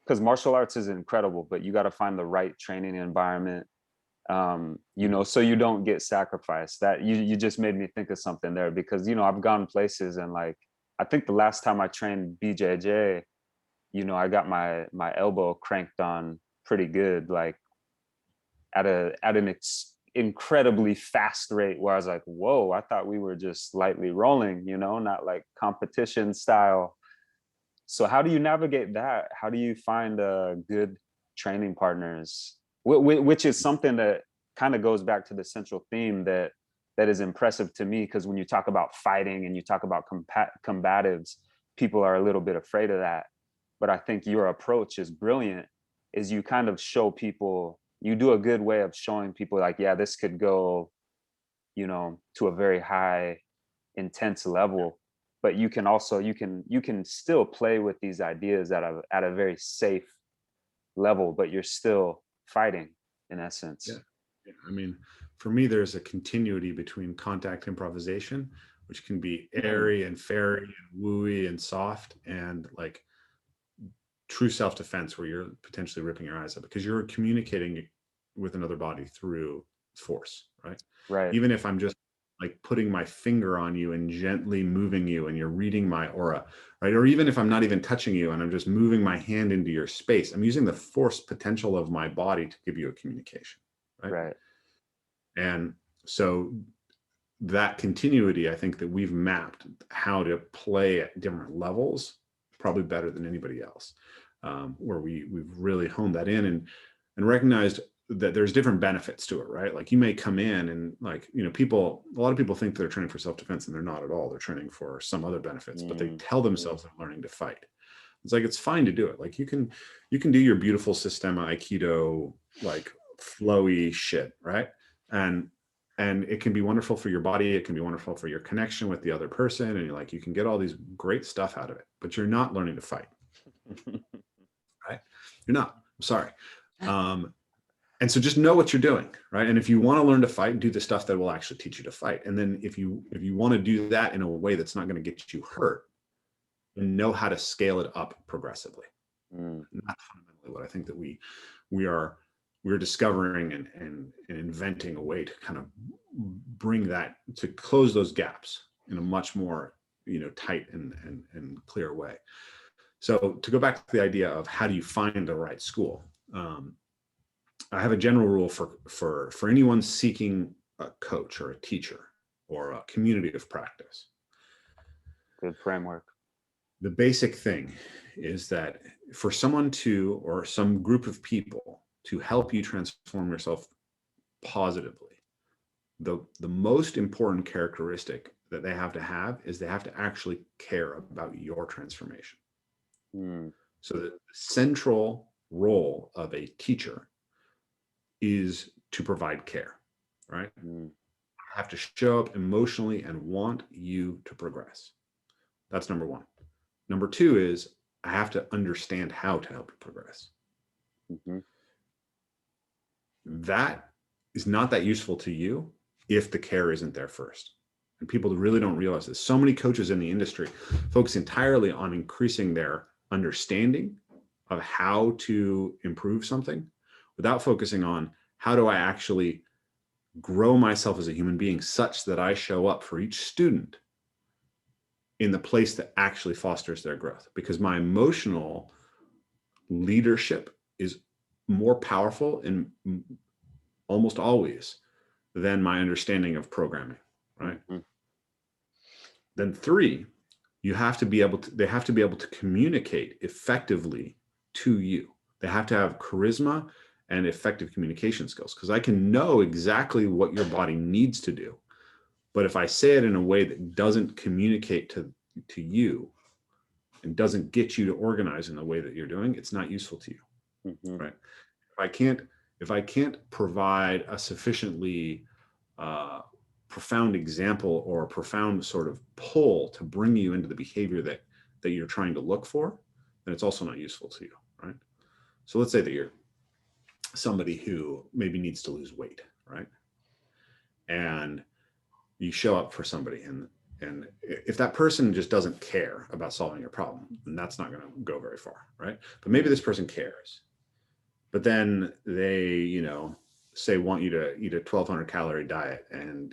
because martial arts is incredible, but you got to find the right training environment, so you don't get sacrificed. That you just made me think of something there, because I've gone places and like I think the last time I trained BJJ, I got my elbow cranked on pretty good, like at an incredibly fast rate, where I was like, whoa, I thought we were just lightly rolling, not like competition style. So how do you navigate that? How do you find good training partners? Which is something that kind of goes back to the central theme that is impressive to me, because when you talk about fighting and you talk about combatives, people are a little bit afraid of that. But I think your approach is brilliant, is you kind of show people, you do a good way of showing people like, yeah, this could go, to a very high, intense level, but you can also, you can still play with these ideas at a very safe level, but you're still fighting in essence. Yeah. I mean, for me, there's a continuity between contact improvisation, which can be airy and fairy and wooey and soft, and like true self-defense, where you're potentially ripping your eyes out because you're communicating with another body through force, right? Even if I'm just like putting my finger on you and gently moving you and you're reading my aura, right? Or even if I'm not even touching you and I'm just moving my hand into your space, I'm using the force potential of my body to give you a communication, right? And so that continuity, I think that we've mapped how to play at different levels probably better than anybody else, where we've really honed that in and recognized that there's different benefits to it, right? Like you may come in and like, a lot of people think they're training for self-defense, and they're not at all. They're training for some other benefits, but they tell themselves they're learning to fight. It's like, it's fine to do it. Like you can do your beautiful Sistema Aikido, like flowy shit, right? And it can be wonderful for your body. It can be wonderful for your connection with the other person. And you can get all these great stuff out of it, but you're not learning to fight, right? You're not. I'm sorry. And so just know what you're doing, right? And if you want to learn to fight, do the stuff that will actually teach you to fight. And then if you want to do that in a way that's not going to get you hurt, and know how to scale it up progressively. And that's fundamentally what I think that we're discovering and inventing a way to kind of bring that, to close those gaps in a much more tight and clear way. So to go back to the idea of how do you find the right school, I have a general rule for anyone seeking a coach or a teacher or a community of practice. Good framework. The basic thing is that for someone or some group of people to help you transform yourself positively, the most important characteristic that they have to have is they have to actually care about your transformation. So the central role of a teacher is to provide care, right? I have to show up emotionally and want you to progress. That's number one. Number two is I have to understand how to help you progress. That is not that useful to you if the care isn't there first. And people really don't realize this. So many coaches in the industry focus entirely on increasing their understanding of how to improve something without focusing on how do I actually grow myself as a human being such that I show up for each student in the place that actually fosters their growth. Because my emotional leadership is more powerful in almost always than my understanding of programming, right? Then three, they have to be able to communicate effectively to you. They have to have charisma and effective communication skills, because I can know exactly what your body needs to do. But if I say it in a way that doesn't communicate to you and doesn't get you to organize in the way that you're doing, it's not useful to you, right? If I can't provide a sufficiently profound example or a profound sort of pull to bring you into the behavior that you're trying to look for, then it's also not useful to you, right? So let's say that you're somebody who maybe needs to lose weight, right? And you show up for somebody, and if that person just doesn't care about solving your problem, then that's not going to go very far, right? But maybe this person cares, but then they, say want you to eat a 1,200 calorie diet, and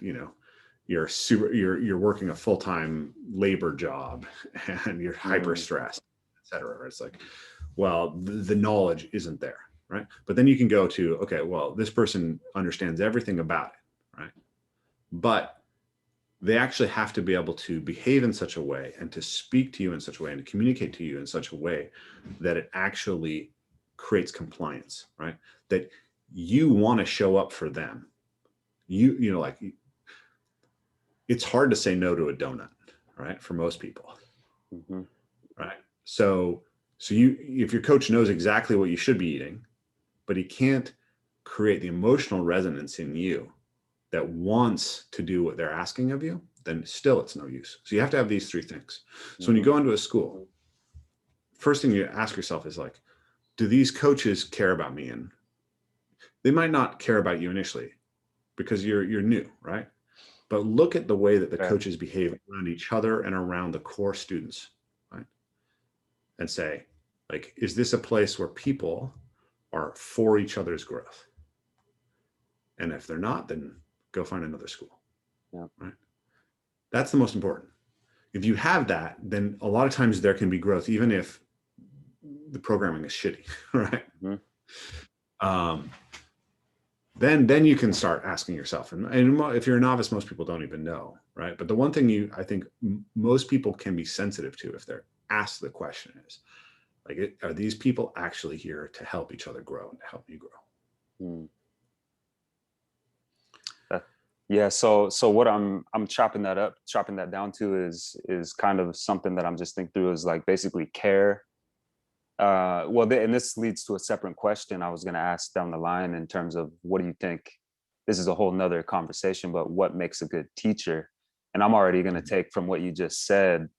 you're working a full-time labor job, and you're hyper stressed, etc. It's like, well, the knowledge isn't there, right? But then you can go to, okay, well, this person understands everything about it, right? But they actually have to be able to behave in such a way and to speak to you in such a way and to communicate to you in such a way that it actually creates compliance, right? That you want to show up for them. It's hard to say no to a donut, right? For most people, right? So if your coach knows exactly what you should be eating, but he can't create the emotional resonance in you that wants to do what they're asking of you, then still it's no use. So you have to have these three things. So when you go into a school, first thing you ask yourself is like, do these coaches care about me? And they might not care about you initially because you're new, right? But look at the way that the coaches behave around each other and around the core students, right? And say, like, is this a place where people are for each other's growth? And if they're not, then go find another school, right? That's the most important. If you have that, then a lot of times there can be growth, even if the programming is shitty, right? Then you can start asking yourself, and if you're a novice, most people don't even know, right? But the one thing I think most people can be sensitive to if they're asked the question is, like, are these people actually here to help each other grow and to help you grow? Yeah. So what I'm chopping that down to is kind of something that I'm just thinking through is like basically care And this leads to a separate question I was going to ask down the line in terms of what do you think? This is a whole nother conversation, but what makes a good teacher? And I'm already going to take from what you just said,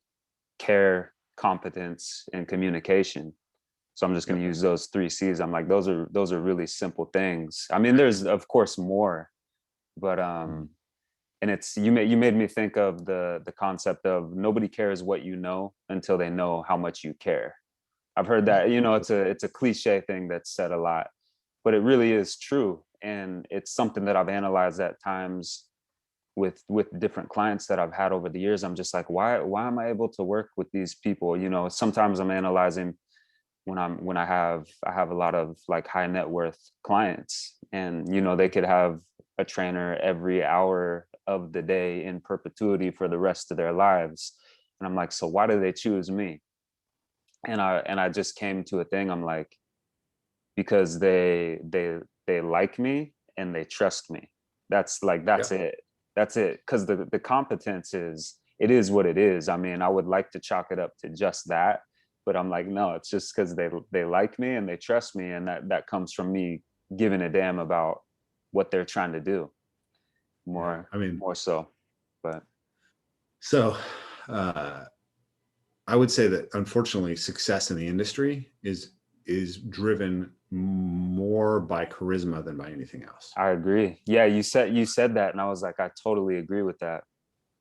care, competence, and communication. So I'm just going to use those 3 C's. I'm like, those are really simple things. I mean, there's of course more, but and it's you made me think of the concept of nobody cares what you know until they know how much you care. I've heard that, it's a cliche thing that's said a lot, but it really is true. And it's something that I've analyzed at times with different clients that I've had over the years. I'm just like, why am I able to work with these people? Sometimes I'm analyzing when I have a lot of like high net worth clients, and they could have a trainer every hour of the day in perpetuity for the rest of their lives. And I'm like, so why do they choose me? And I just came to a thing. I'm like, because they like me and they trust me. That's it. That's it. Because the competence it is what it is. I mean, I would like to chalk it up to just that, but I'm like, no, it's just because they like me and they trust me, and that comes from me giving a damn about what they're trying to do. More so. But so I would say that unfortunately success in the industry is driven more by charisma than by anything else. I agree. Yeah, you said that, and I was like, I totally agree with that.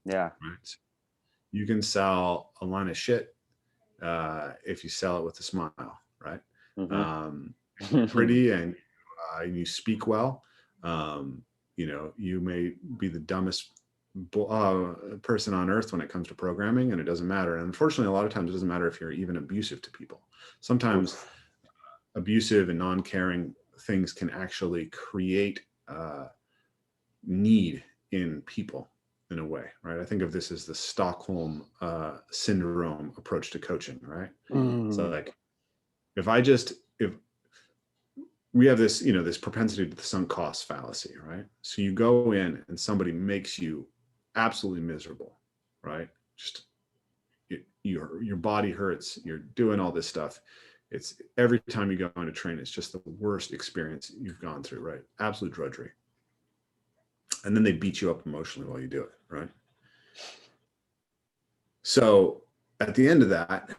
Yeah. Right. You can sell a line of shit if you sell it with a smile, right? Pretty and you speak well. You may be the dumbest person on earth when it comes to programming, and it doesn't matter. And unfortunately, a lot of times it doesn't matter if you're even abusive to people. Sometimes abusive and non-caring things can actually create need in people in a way, right? I think of this as the Stockholm syndrome approach to coaching, right? So like, if we have this, this propensity to the sunk cost fallacy, right? So you go in and somebody makes you absolutely miserable, right? Just your body hurts, you're doing all this stuff. It's every time you go on a train, it's just the worst experience you've gone through, right? Absolute drudgery. And then they beat you up emotionally while you do it, right? So at the end of that,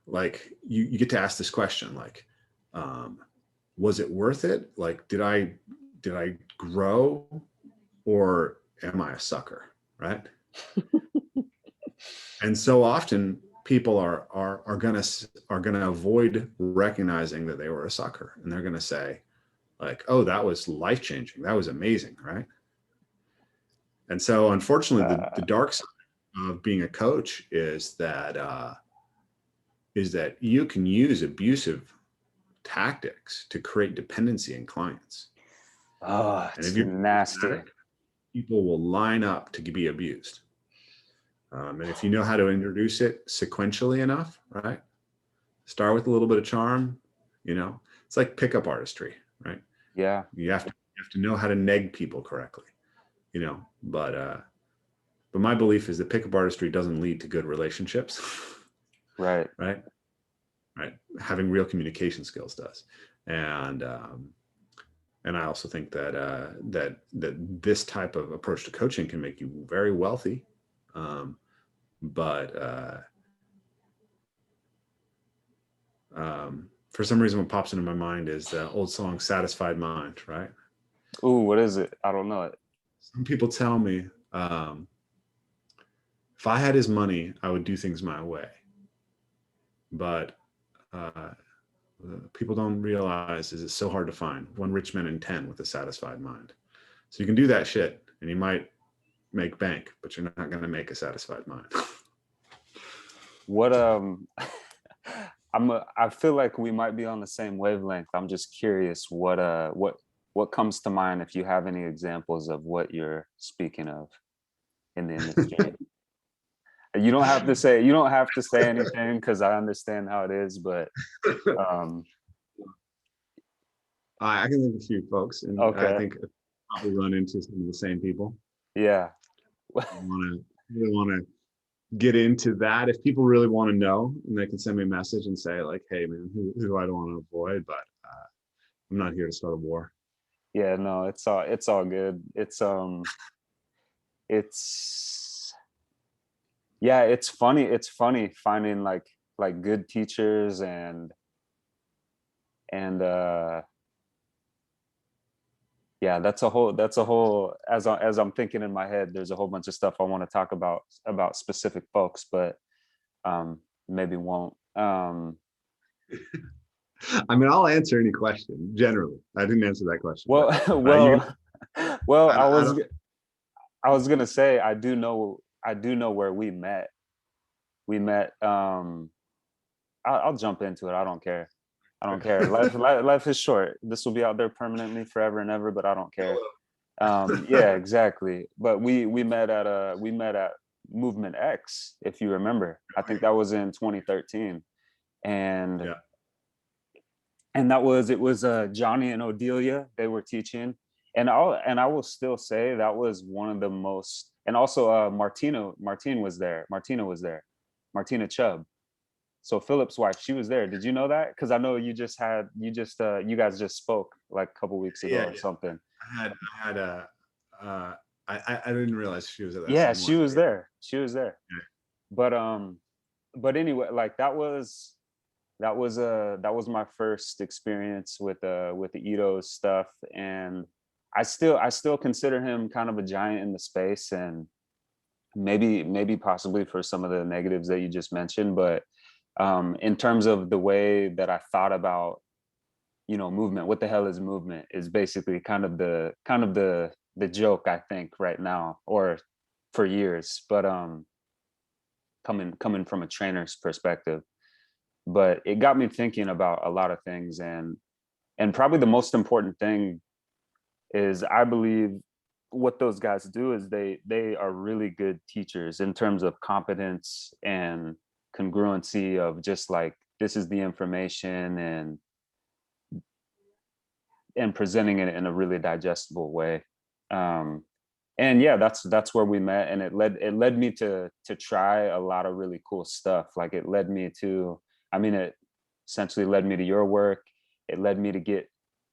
like you get to ask this question, like, was it worth it? Like, did I grow, or am I a sucker? Right. And so often people are gonna avoid recognizing that they were a sucker, and they're gonna say, like, oh, that was life-changing, that was amazing, right? And so unfortunately, the dark side of being a coach is that you can use abusive tactics to create dependency in clients. Oh, it's and if you're nasty, people will line up to be abused. And if you know how to introduce it sequentially enough, right? Start with a little bit of charm, it's like pickup artistry, right? Yeah. You have to know how to neg people correctly, but my belief is that pickup artistry doesn't lead to good relationships. Right. Right. Having real communication skills does. And I also think that that this type of approach to coaching can make you very wealthy. But for some reason, what pops into my mind is the old song "Satisfied Mind," right? Ooh, what is it? I don't know it. Some people tell me, if I had his money, I would do things my way. But people don't realize is it's so hard to find one rich man in 10 with a satisfied mind. So you can do that shit and you might make bank, but you're not going to make a satisfied mind. What I feel like we might be on the same wavelength. I'm just curious what comes to mind if you have any examples of what you're speaking of in the industry. You don't have to say anything because I understand how it is, but I can think of a few folks, and okay. I think I'll probably run into some of the same people. Yeah. I really want to get into that. If people really want to know, and they can send me a message and say like, hey man, who do I don't want to avoid? But I'm not here to start a war. Yeah, no, it's all good. It's yeah, it's funny finding like good teachers and yeah, that's a whole as I'm thinking in my head, there's a whole bunch of stuff I want to talk about specific folks, but maybe won't. I mean, I'll answer any question. Generally, I didn't answer that question, Well, but you, well, well, I don't. I was gonna say I do know where we met. We met. I'll jump into it. I don't care. I don't care. Life is short. This will be out there permanently, forever and ever. But I don't care. Yeah, exactly. But we met at Movement X, if you remember. I think that was in 2013, and Yeah. it was Johnny and Odelia. They were teaching, and I will still say that was one of the most. And also Martina was there. Martina Chubb. So Philip's wife, she was there. Did you know that? Because I know you guys just spoke like a couple weeks ago Yeah, or something. I had a. I didn't realize she was at that Yeah, same she one. was there. She was there. Yeah. But anyway, like that was my first experience with the Ito stuff, and I still consider him kind of a giant in the space, and maybe possibly for some of the negatives that you just mentioned, but in terms of the way that I thought about, you know, movement, what the hell is movement, is basically kind of the joke, I think, right now, or for years, but coming from a trainer's perspective. But it got me thinking about a lot of things, and probably the most important thing is, I believe, what those guys do is they are really good teachers in terms of competence and congruency of just like, this is the information, and presenting it in a really digestible way. And yeah, that's where we met, and it led me to try a lot of really cool stuff. Like it led me to, I mean, it essentially led me to your work. It led me to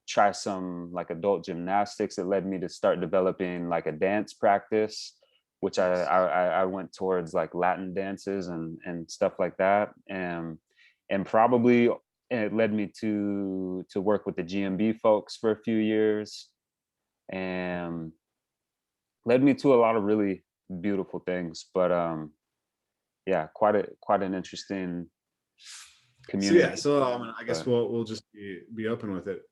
try some like adult gymnastics. It led me to start developing like a dance practice, which I went towards like Latin dances and stuff like that. And probably it led me to work with the GMB folks for a few years, and led me to a lot of really beautiful things. But yeah, quite an interesting So community. yeah, I guess we'll just be open with it.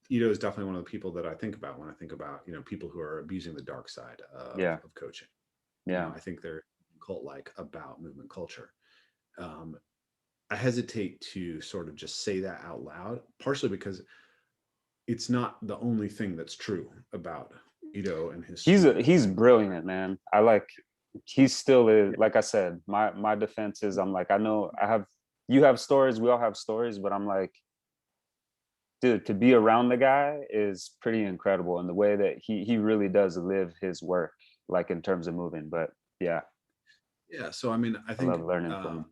Ito is definitely one of the people that I think about when I think about, you know, people who are abusing the dark side of coaching. Yeah. You know, I think they're cult-like about movement culture. I hesitate to sort of just say that out loud, partially because it's not the only thing that's true about Ito and his students. He's brilliant, man. He still is. Like I said, my defense is, I'm like, I know you have stories, we all have stories, but I'm like, dude, to be around the guy is pretty incredible, and the way that he really does live his work, like in terms of moving. But yeah. So I mean, I think love learning from him.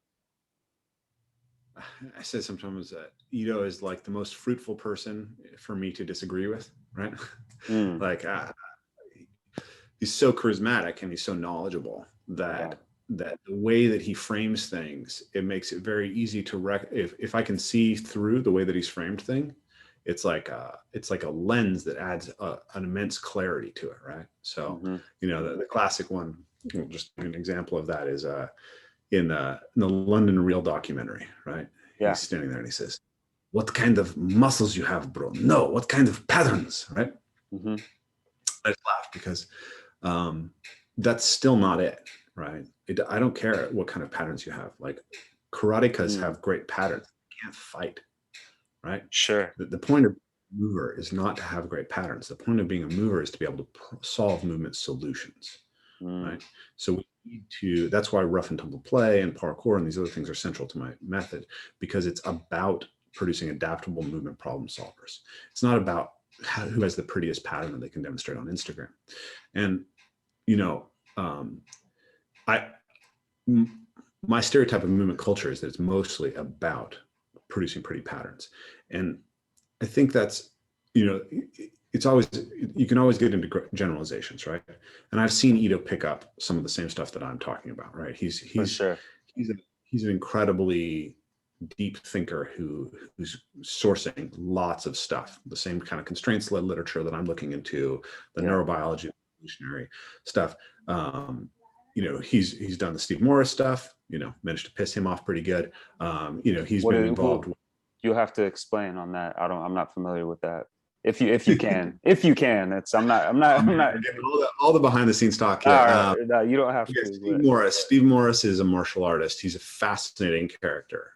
I say sometimes that Ito is like the most fruitful person for me to disagree with, right? Like he's so charismatic and he's so knowledgeable that the way that he frames things, it makes it very easy to if I can see through the way that he's framed thing, it's like a lens that adds an immense clarity to it, right? So you know, the classic one, just an example of that is in the London Real documentary, right? Yeah. He's standing there and he says, "What kind of muscles you have, bro? No, what kind of patterns?" Right? I just laugh because that's still not it, right? I don't care what kind of patterns you have. Like karatekas have great patterns. They can't fight, right? Sure. The point of a mover is not to have great patterns. The point of being a mover is to be able to solve movement solutions, right? So we need to, that's why rough and tumble play and parkour and these other things are central to my method, because it's about producing adaptable movement problem solvers. It's not about who has the prettiest pattern that they can demonstrate on Instagram. And, you know, my stereotype of movement culture is that it's mostly about producing pretty patterns. And I think that's, it's always, you can always get into generalizations, right? And I've seen Ido pick up some of the same stuff that I'm talking about, right? He's sure. He's an incredibly deep thinker who's sourcing lots of stuff, the same kind of constraints-led literature that I'm looking into, the neurobiology, evolutionary stuff. He's done the Steve Morris stuff, managed to piss him off pretty good. He's been involved. You have to explain on that. I'm not familiar with that. If you can, I'm not all the behind the scenes talk here. No, you don't have to. Steve Morris is a martial artist. He's a fascinating character.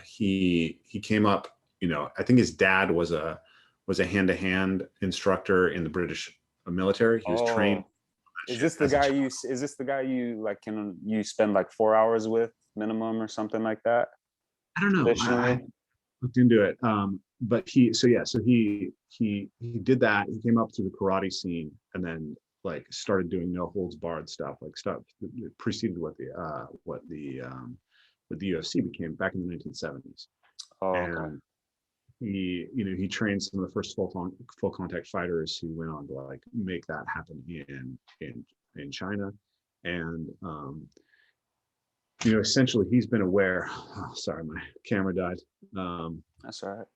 He came up, I think his dad was a hand-to-hand instructor in the British military. He was trained. Is this the guy you like, can you spend like 4 hours with minimum or something like that? I don't know. I looked into it. But he did that. He came up to the karate scene and then like started doing no holds barred stuff, like stuff that preceded what the UFC became back in the 1970s. And he trained some of the first full contact fighters who went on to like make that happen in China. And essentially he's been aware. Oh, sorry, my camera died. That's all right.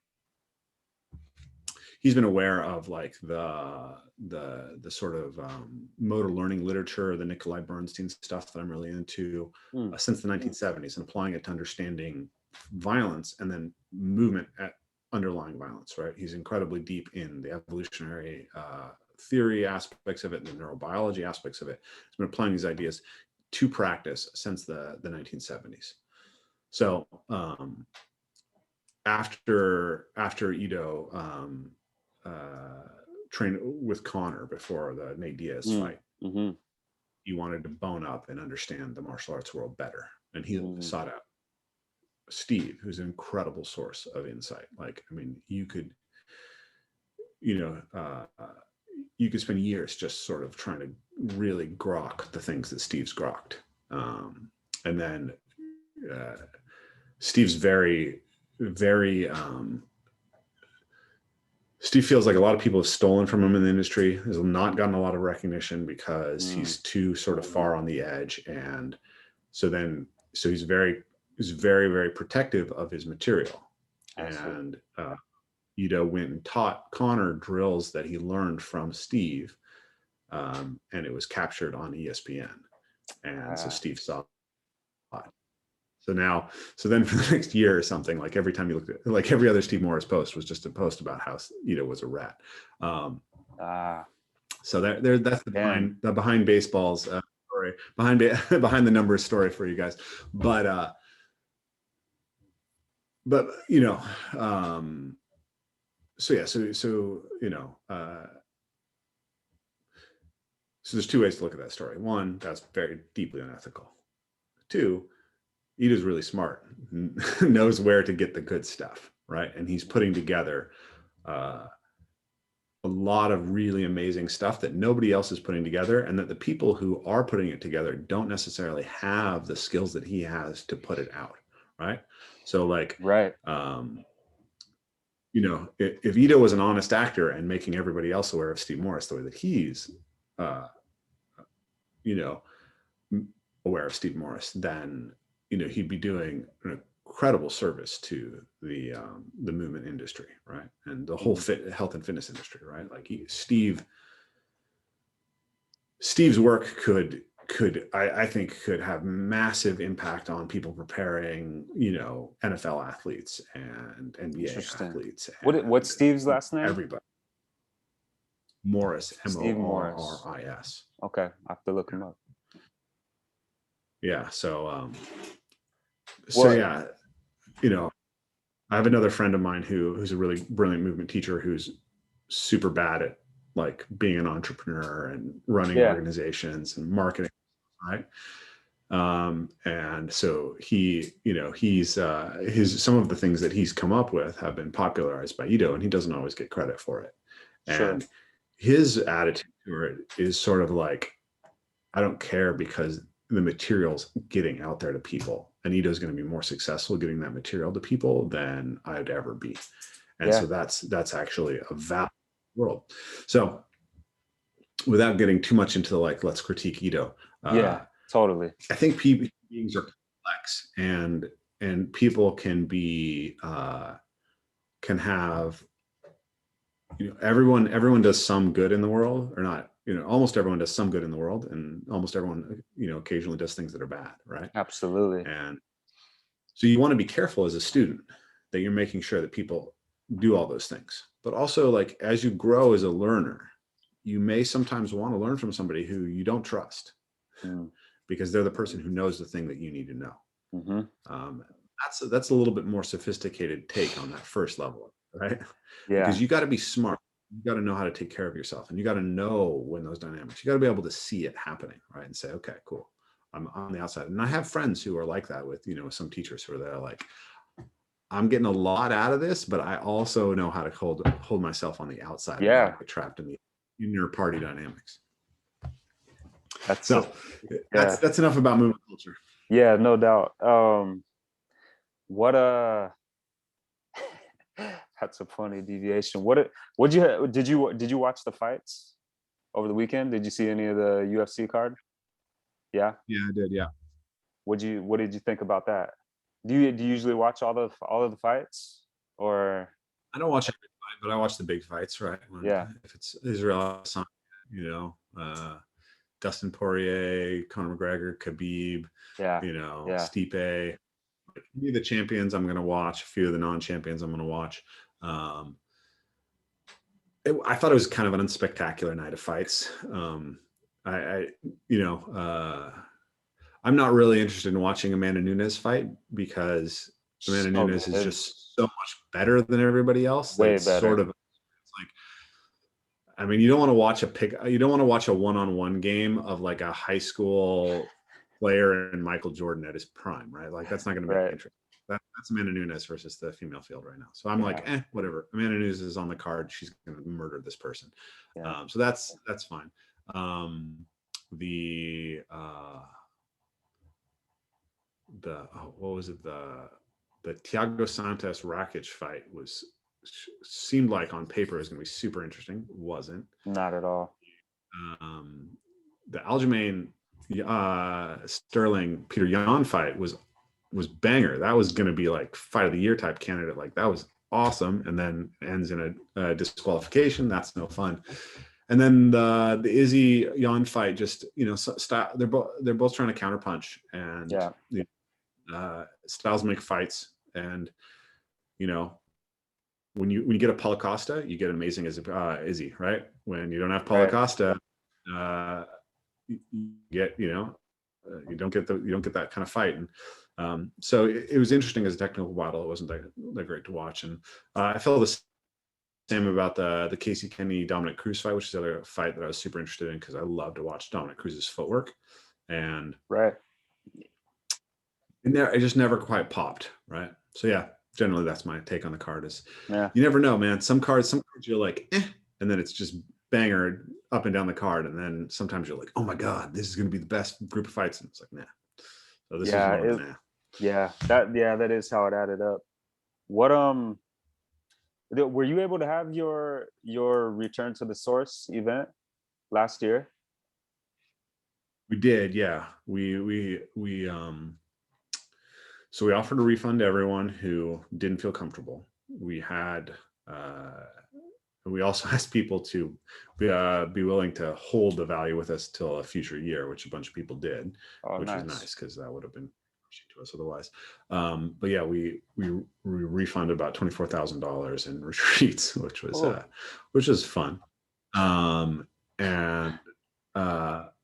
He's been aware of like the sort of motor learning literature, the Nikolai Bernstein stuff that I'm really into since the 1970s, and applying it to understanding violence and then movement at underlying violence, right? He's incredibly deep in the evolutionary theory aspects of it and the neurobiology aspects of it. He's been applying these ideas to practice since the 1970s. So after Ido trained with Connor before the Nate Diaz fight, he wanted to bone up and understand the martial arts world better, and he sought out Steve, who's an incredible source of insight. Like, I mean, you could spend years just sort of trying to really grok the things that Steve's grokked, and then Steve's very Steve feels like a lot of people have stolen from him in the industry. Has not gotten a lot of recognition because he's too sort of far on the edge, and so he's very, very protective of his material. And Ido went and taught Connor drills that he learned from Steve, and it was captured on ESPN, and so Steve saw it. So then for the next year or something, like every time you looked at, like every other Steve Morris post was just a post about how Ido was a rat. So that's the behind baseball's story, behind the numbers story for you guys. But so there's two ways to look at that story. One, that's very deeply unethical. Two, Ido's really smart, knows where to get the good stuff, right? And he's putting together a lot of really amazing stuff that nobody else is putting together, and that the people who are putting it together don't necessarily have the skills that he has to put it out, right? So like, if Ido was an honest actor and making everybody else aware of Steve Morris the way that he's, aware of Steve Morris, then he'd be doing an incredible service to the movement industry, right? And the whole health and fitness industry, right? Like Steve's work could I think could have massive impact on people preparing, NFL athletes and NBA athletes. What's Steve's last name? Everybody. Morris, Morris. Okay, I have to look him up. Yeah. So, I have another friend of mine who's a really brilliant movement teacher who's super bad at like being an entrepreneur and running organizations and marketing, right? And so he's some of the things that he's come up with have been popularized by Ido, and he doesn't always get credit for it. And his attitude to it is sort of like, I don't care, because the materials getting out there to people. And Ito's going to be more successful getting that material to people than I'd ever be. And so that's actually a valuable world. So without getting too much into like, let's critique Ito. Totally. I think people beings are complex, and people can be can have, you know, everyone does some good in the world, or not, you know, almost everyone does some good in the world, and almost everyone, you know, occasionally does things that are bad, right? Absolutely. And so you want to be careful as a student that you're making sure that people do all those things. But also, like, as you grow as a learner, you may sometimes want to learn from somebody who you don't trust, because they're the person who knows the thing that you need to know. That's a little bit more sophisticated take on that first level, right? Because you got to be smart. You got to know how to take care of yourself, and you got to know when those dynamics, you got to be able to see it happening, right? And say, okay, cool. I'm on the outside. And I have friends who are like that with, you know, some teachers who are there like, I'm getting a lot out of this, but I also know how to hold myself on the outside. And not get trapped in the inner party dynamics. That's enough about movement culture. Yeah, no doubt. That's a funny deviation. Did you watch the fights over the weekend? Did you see any of the UFC card? Yeah, I did. Yeah. What did you think about that? Do you usually watch all of the fights, or? I don't watch every fight, but I watch the big fights, right? If it's Israel, you know, Dustin Poirier, Conor McGregor, Khabib, you know, Stipe. A few of the champions I'm going to watch. A few of the non-champions I'm going to watch. I thought it was kind of an unspectacular night of fights. I'm not really interested in watching Amanda Nunes fight, because Amanda Nunes is just so much better than everybody else. Way better. It's like, I mean, you don't want to watch a one-on-one game of like a high school player and Michael Jordan at his prime, right? Like, that's not going to make it interesting. That's Amanda Nunes versus the female field right now. So I'm like, whatever. Amanda Nunes is on the card. She's going to murder this person. So that's fine. What was it? The Thiago Santos Rakic fight seemed like on paper it was going to be super interesting. It wasn't. Not at all. The Aljamain Sterling Peter Yan fight was banger. That was going to be like fight of the year type candidate. Like, that was awesome, and then ends in a disqualification. That's no fun. And then the Izzy Yan fight, just, you know, they're both trying to counterpunch, and you know, styles make fights. And, you know, when you get a Paulo Costa, you get amazing as Izzy, right? When you don't have Paulo Costa, you get, you know, you don't get that kind of fight. And so it was interesting as a technical battle. It wasn't that great to watch. And I felt the same about the Casey Kenny Dominic Cruz fight, which is the other fight that I was super interested in, because I love to watch Dominic Cruz's footwork. And it just never quite popped, right? So yeah, generally that's my take on the card. Is you never know, man. Some cards you're like, and then it's just banger up and down the card, and then sometimes you're like, oh my god, this is going to be the best group of fights, and it's like, nah. So this is more of a nah. That is how it added up. What were you able to have your Return to the Source event last year? We did, yeah. So we offered a refund to everyone who didn't feel comfortable. We had we also asked people to be willing to hold the value with us till a future year, which a bunch of people did, which is nice, because that would have been to us otherwise. But yeah, we refunded about $24,000 in retreats, which was fun. And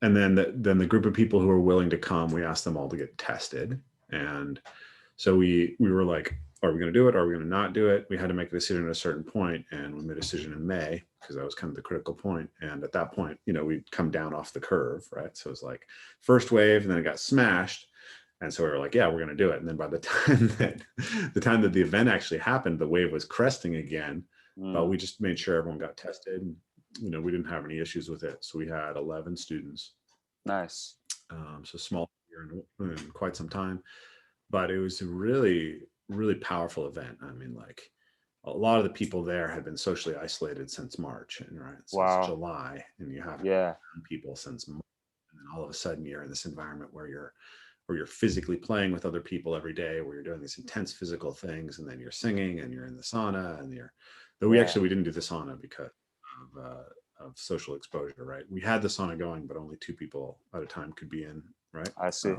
then the group of people who were willing to come, we asked them all to get tested. And so we were like, are we going to do it? Are we going to not do it? We had to make a decision at a certain point, and we made a decision in May, because that was kind of the critical point. And at that point, you know, we'd come down off the curve, right? So it was like first wave, and then it got smashed. And so we were like, yeah, we're going to do it. And then by the time that the event actually happened, the wave was cresting again. But we just made sure everyone got tested. And, you know, we didn't have any issues with it. So we had 11 students. Nice. So small in quite some time, but it was a really, really powerful event. I mean, like a lot of the people there had been socially isolated since March, and right, so it's Wow. July, and you have Yeah. people since March, and then all of a sudden you're in this environment where you're physically playing with other people every day, where you're doing these intense physical things, and then you're singing, and you're in the sauna, and though Yeah. we didn't do the sauna because of social exposure, right? We had the sauna going, but only 2 people at a time could be in, right? I see.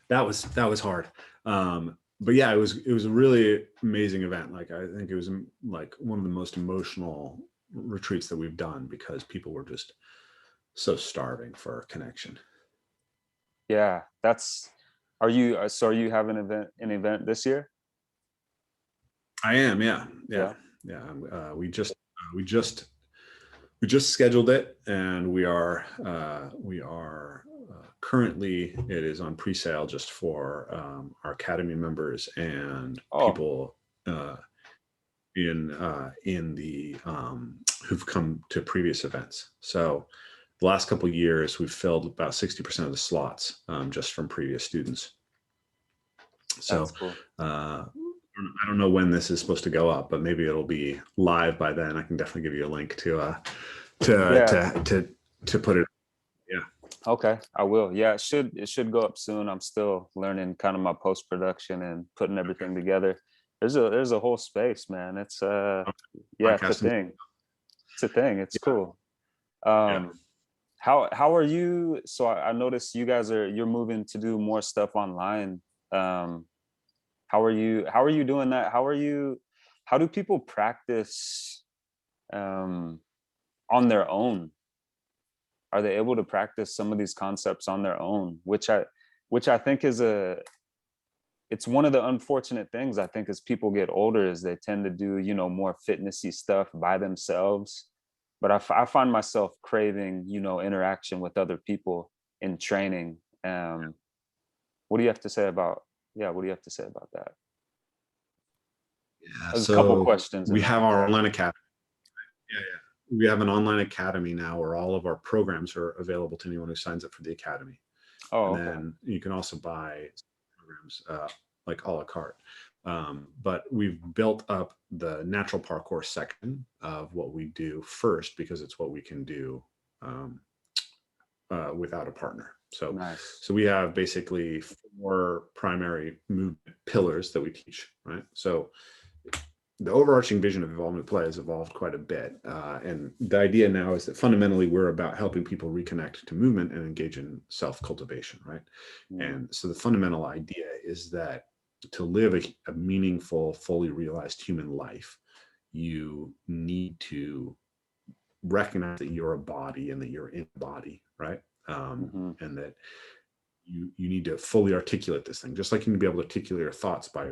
That was hard. But yeah, it was a really amazing event. Like, I think it was like one of the most emotional retreats that we've done, because people were just so starving for connection. Yeah. Are you having an event this year? I am, yeah, Yeah. we just scheduled it, and we are currently, it is on pre-sale just for our academy members and Oh, people in the who've come to previous events. So the last couple of years, we've filled about 60% of the slots just from previous students. So that's cool. I don't know when this is supposed to go up, but maybe it'll be live by then. I can definitely give you a link to Yeah. put it. Yeah. Okay. I will. Yeah. It should go up soon. I'm still learning kind of my post production and putting everything together. There's a whole space, man. It's yeah, it's a Podcasting. thing. It's a thing. It's Yeah. cool. Yeah. How are you? So I noticed you're moving to do more stuff online. How are you doing that? How do people practice um on their own? Are they able to practice some of these concepts on their own? Which I think it's one of the unfortunate things, I think, as people get older, is they tend to do, more fitnessy stuff by themselves. But I find myself craving, interaction with other people in training. What do you have to say about, yeah, what do you have to say about that? Yeah. There's a couple So questions we in have there. our Yeah. online academy. Yeah, yeah. We have an online academy now where all of our programs are available to anyone who signs up for the academy. Oh, And okay. then you can also buy programs like a la carte. But we've built up the natural parkour section of what we do first, because it's what we can do um, without a partner. So, Nice. so we have basically 4 primary movement pillars that we teach, right? So the overarching vision of evolvement play has evolved quite a bit. And the idea now is that fundamentally we're about helping people reconnect to movement and engage in self-cultivation, right? Mm, And so the fundamental idea is that to live a meaningful, fully realized human life, you need to recognize that you're a body and that you're in a body, right? mhm. And that you need to fully articulate this thing, just like you need to be able to articulate your thoughts by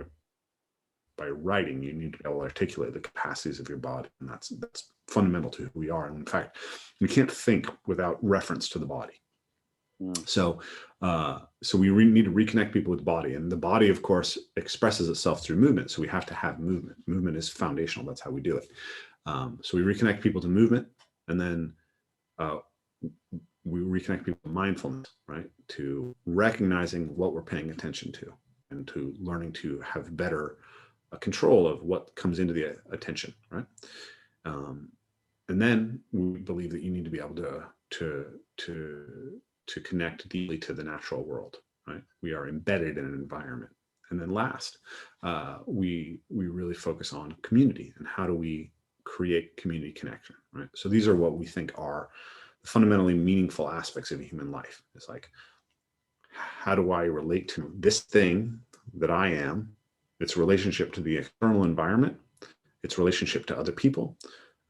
writing. You need to be able to articulate the capacities of your body, and that's fundamental to who we are. And in fact, we can't think without reference to the body. Mm, So we need to reconnect people with the body, and the body, of course, expresses itself through movement. So we have to have movement. Movement is foundational. That's how we do it. So we reconnect people to movement, and then we reconnect people to mindfulness, right? To recognizing what we're paying attention to, and to learning to have better control of what comes into the attention, right? And then we believe that you need to be able to connect deeply to the natural world, right? We are embedded in an environment. And then last, we really focus on community and how do we create community connection, right? So these are what we think are fundamentally meaningful aspects of human life. It's like, how do I relate to this thing that I am, its relationship to the external environment, its relationship to other people,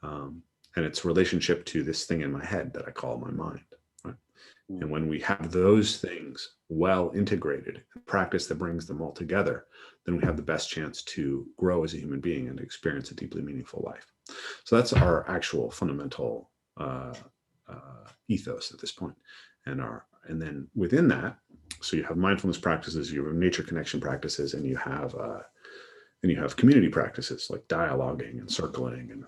and its relationship to this thing in my head that I call my mind. Right? mm. And when we have those things well integrated, practice that brings them all together, then we have the best chance to grow as a human being and experience a deeply meaningful life. So that's our actual fundamental ethos at this point. And then within that, so you have mindfulness practices, you have nature connection practices, and you have community practices like dialoguing and circling and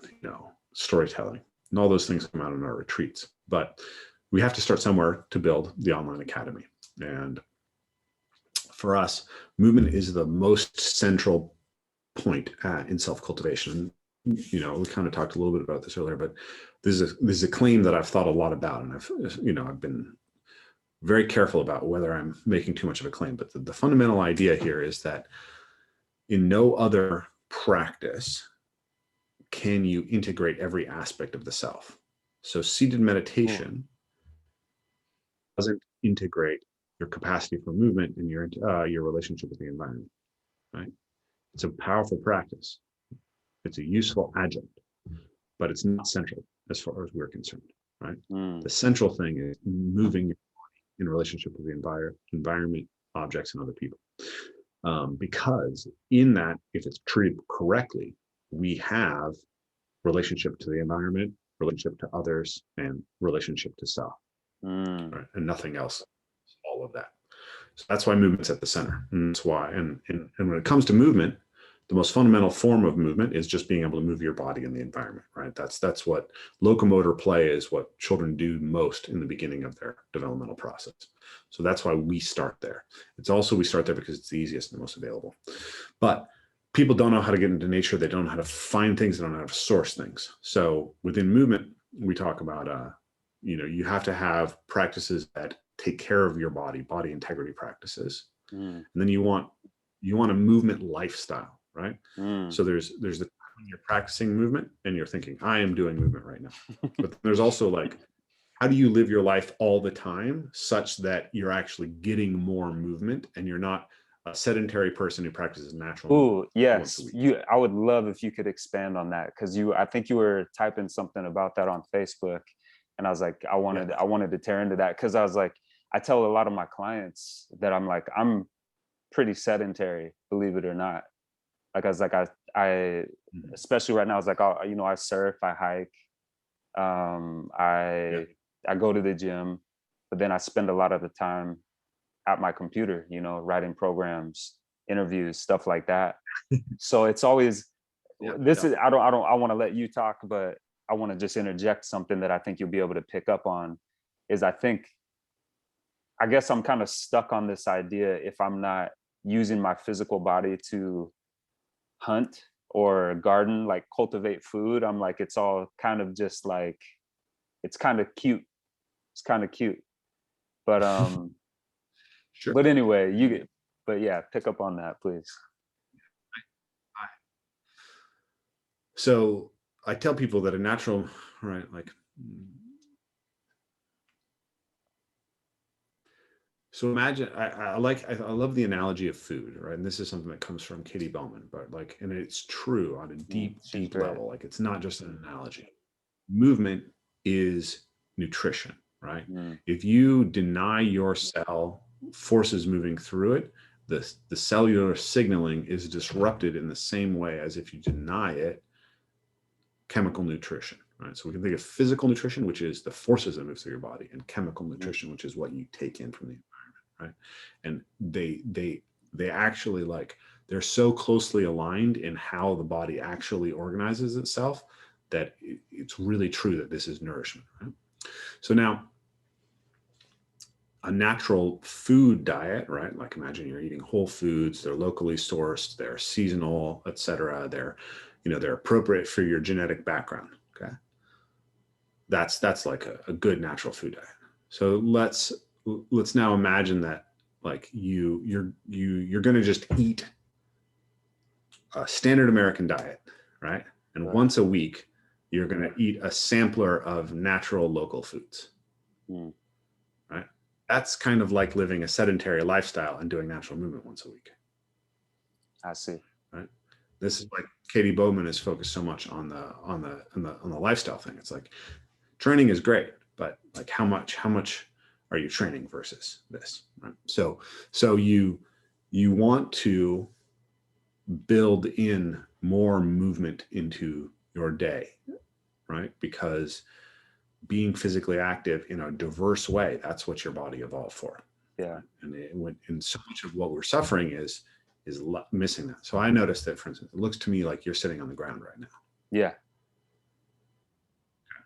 storytelling, and all those things come out in our retreats. But we have to start somewhere to build the online academy. And for us, movement is the most central point in self-cultivation. You know, we kind of talked a little bit about this earlier, but this is a claim that I've thought a lot about, and I've been very careful about whether I'm making too much of a claim. But the fundamental idea here is that in no other practice can you integrate every aspect of the self. So seated meditation doesn't integrate your capacity for movement and your relationship with the environment, right? It's a powerful practice. It's a useful adjunct, but it's not central as far as we're concerned, right? The central thing is moving your body in relationship with the environment, objects, and other people. Because in that, if it's treated correctly, we have relationship to the environment, relationship to others, and relationship to self, right? And nothing else, all of that. So that's why movement's at the center. And that's why, and when it comes to movement, the most fundamental form of movement is just being able to move your body in the environment, right? That's what locomotor play is, what children do most in the beginning of their developmental process. So that's why we start there. It's also, we start there because it's the easiest and the most available. But people don't know how to get into nature. They don't know how to find things. They don't know how to source things. So within movement, we talk about, you have to have practices that take care of your body integrity practices. And then you want a movement lifestyle, right? So there's the time you're practicing movement and you're thinking, I am doing movement right now. But there's also like, how do you live your life all the time such that you're actually getting more movement and you're not a sedentary person who practices natural movement? Yes. I would love if you could expand on that, because I think you were typing something about that on Facebook, and I was like, I wanted to tear into that, because I was like, I tell a lot of my clients that I'm pretty sedentary, believe it or not. Like I was like, I especially right now, I was like, I surf, I hike, I go to the gym, but then I spend a lot of the time at my computer, writing programs, interviews, stuff like that. So it's always, I want to let you talk, but I want to just interject something that I think you'll be able to pick up on. Is I guess I'm kind of stuck on this idea, if I'm not using my physical body to hunt or garden, like cultivate food, I'm like, it's all kind of just like, it's kind of cute. It's kind of cute. But Sure. But anyway, pick up on that, please. So I tell people that a natural, right, like, so imagine, I love the analogy of food, right? And this is something that comes from Katie Bowman, but like, and it's true on a deep level. Like, it's not just an analogy. Movement is nutrition, right? If you deny your cell forces moving through it, the cellular signaling is disrupted in the same way as if you deny it chemical nutrition, right? So we can think of physical nutrition, which is the forces that move through your body, and chemical nutrition, which is what you take in from the environment, right? And they actually, like, they're so closely aligned in how the body actually organizes itself that it's really true that this is nourishment, right? So now, a natural food diet, right? Like, imagine you're eating whole foods, they're locally sourced, they're seasonal, etc. They're appropriate for your genetic background. Okay. That's like a good natural food diet. So let's now imagine that, like, you're going to just eat a standard American diet, right? And once a week, you're going to eat a sampler of natural local foods, right? That's kind of like living a sedentary lifestyle and doing natural movement once a week. I see. Right. This is like Katie Bowman is focused so much on the lifestyle thing. It's like, training is great, but like, how much are you training versus this? Right? So you want to build in more movement into your day, right? Because being physically active in a diverse way, that's what your body evolved for. Yeah. And so much of what we're suffering is missing that. So I noticed that, for instance, it looks to me like you're sitting on the ground right now. Yeah.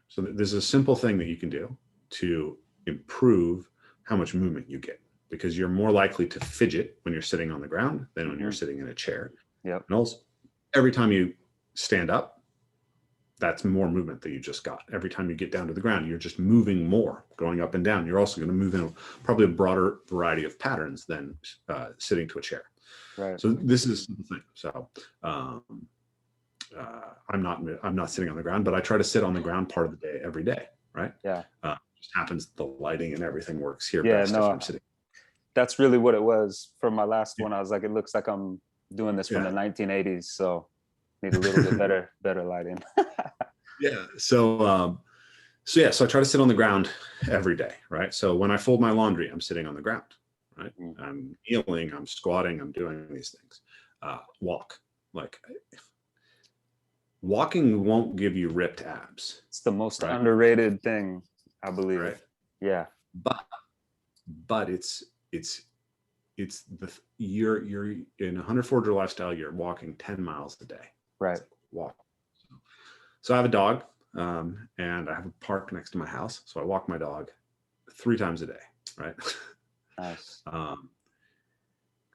So there's a simple thing that you can do to improve how much movement you get, because you're more likely to fidget when you're sitting on the ground than when you're sitting in a chair. Yep. And also, every time you stand up, that's more movement that you just got. Every time you get down to the ground, you're just moving more, going up and down. You're also going to move in probably a broader variety of patterns than sitting to a chair. Right. So this is the thing. So I'm not sitting on the ground, but I try to sit on the ground part of the day every day. Right. Yeah. Just happens the lighting and everything works here Yeah, best if I'm sitting. That's really what it was from my last one. I was like, it looks like I'm doing this from the 1980s, so need a little bit better lighting. Yeah. So I try to sit on the ground every day, right? So when I fold my laundry, I'm sitting on the ground, right? I'm kneeling, I'm squatting, I'm doing these things. Walk. Like, walking won't give you ripped abs. It's the most underrated thing, I believe. Right? Yeah. But you're in a hunter forager lifestyle, you're walking 10 miles a day. Right. Walk. So I have a dog, and I have a park next to my house. So I walk my dog 3 times a day. Right. Nice.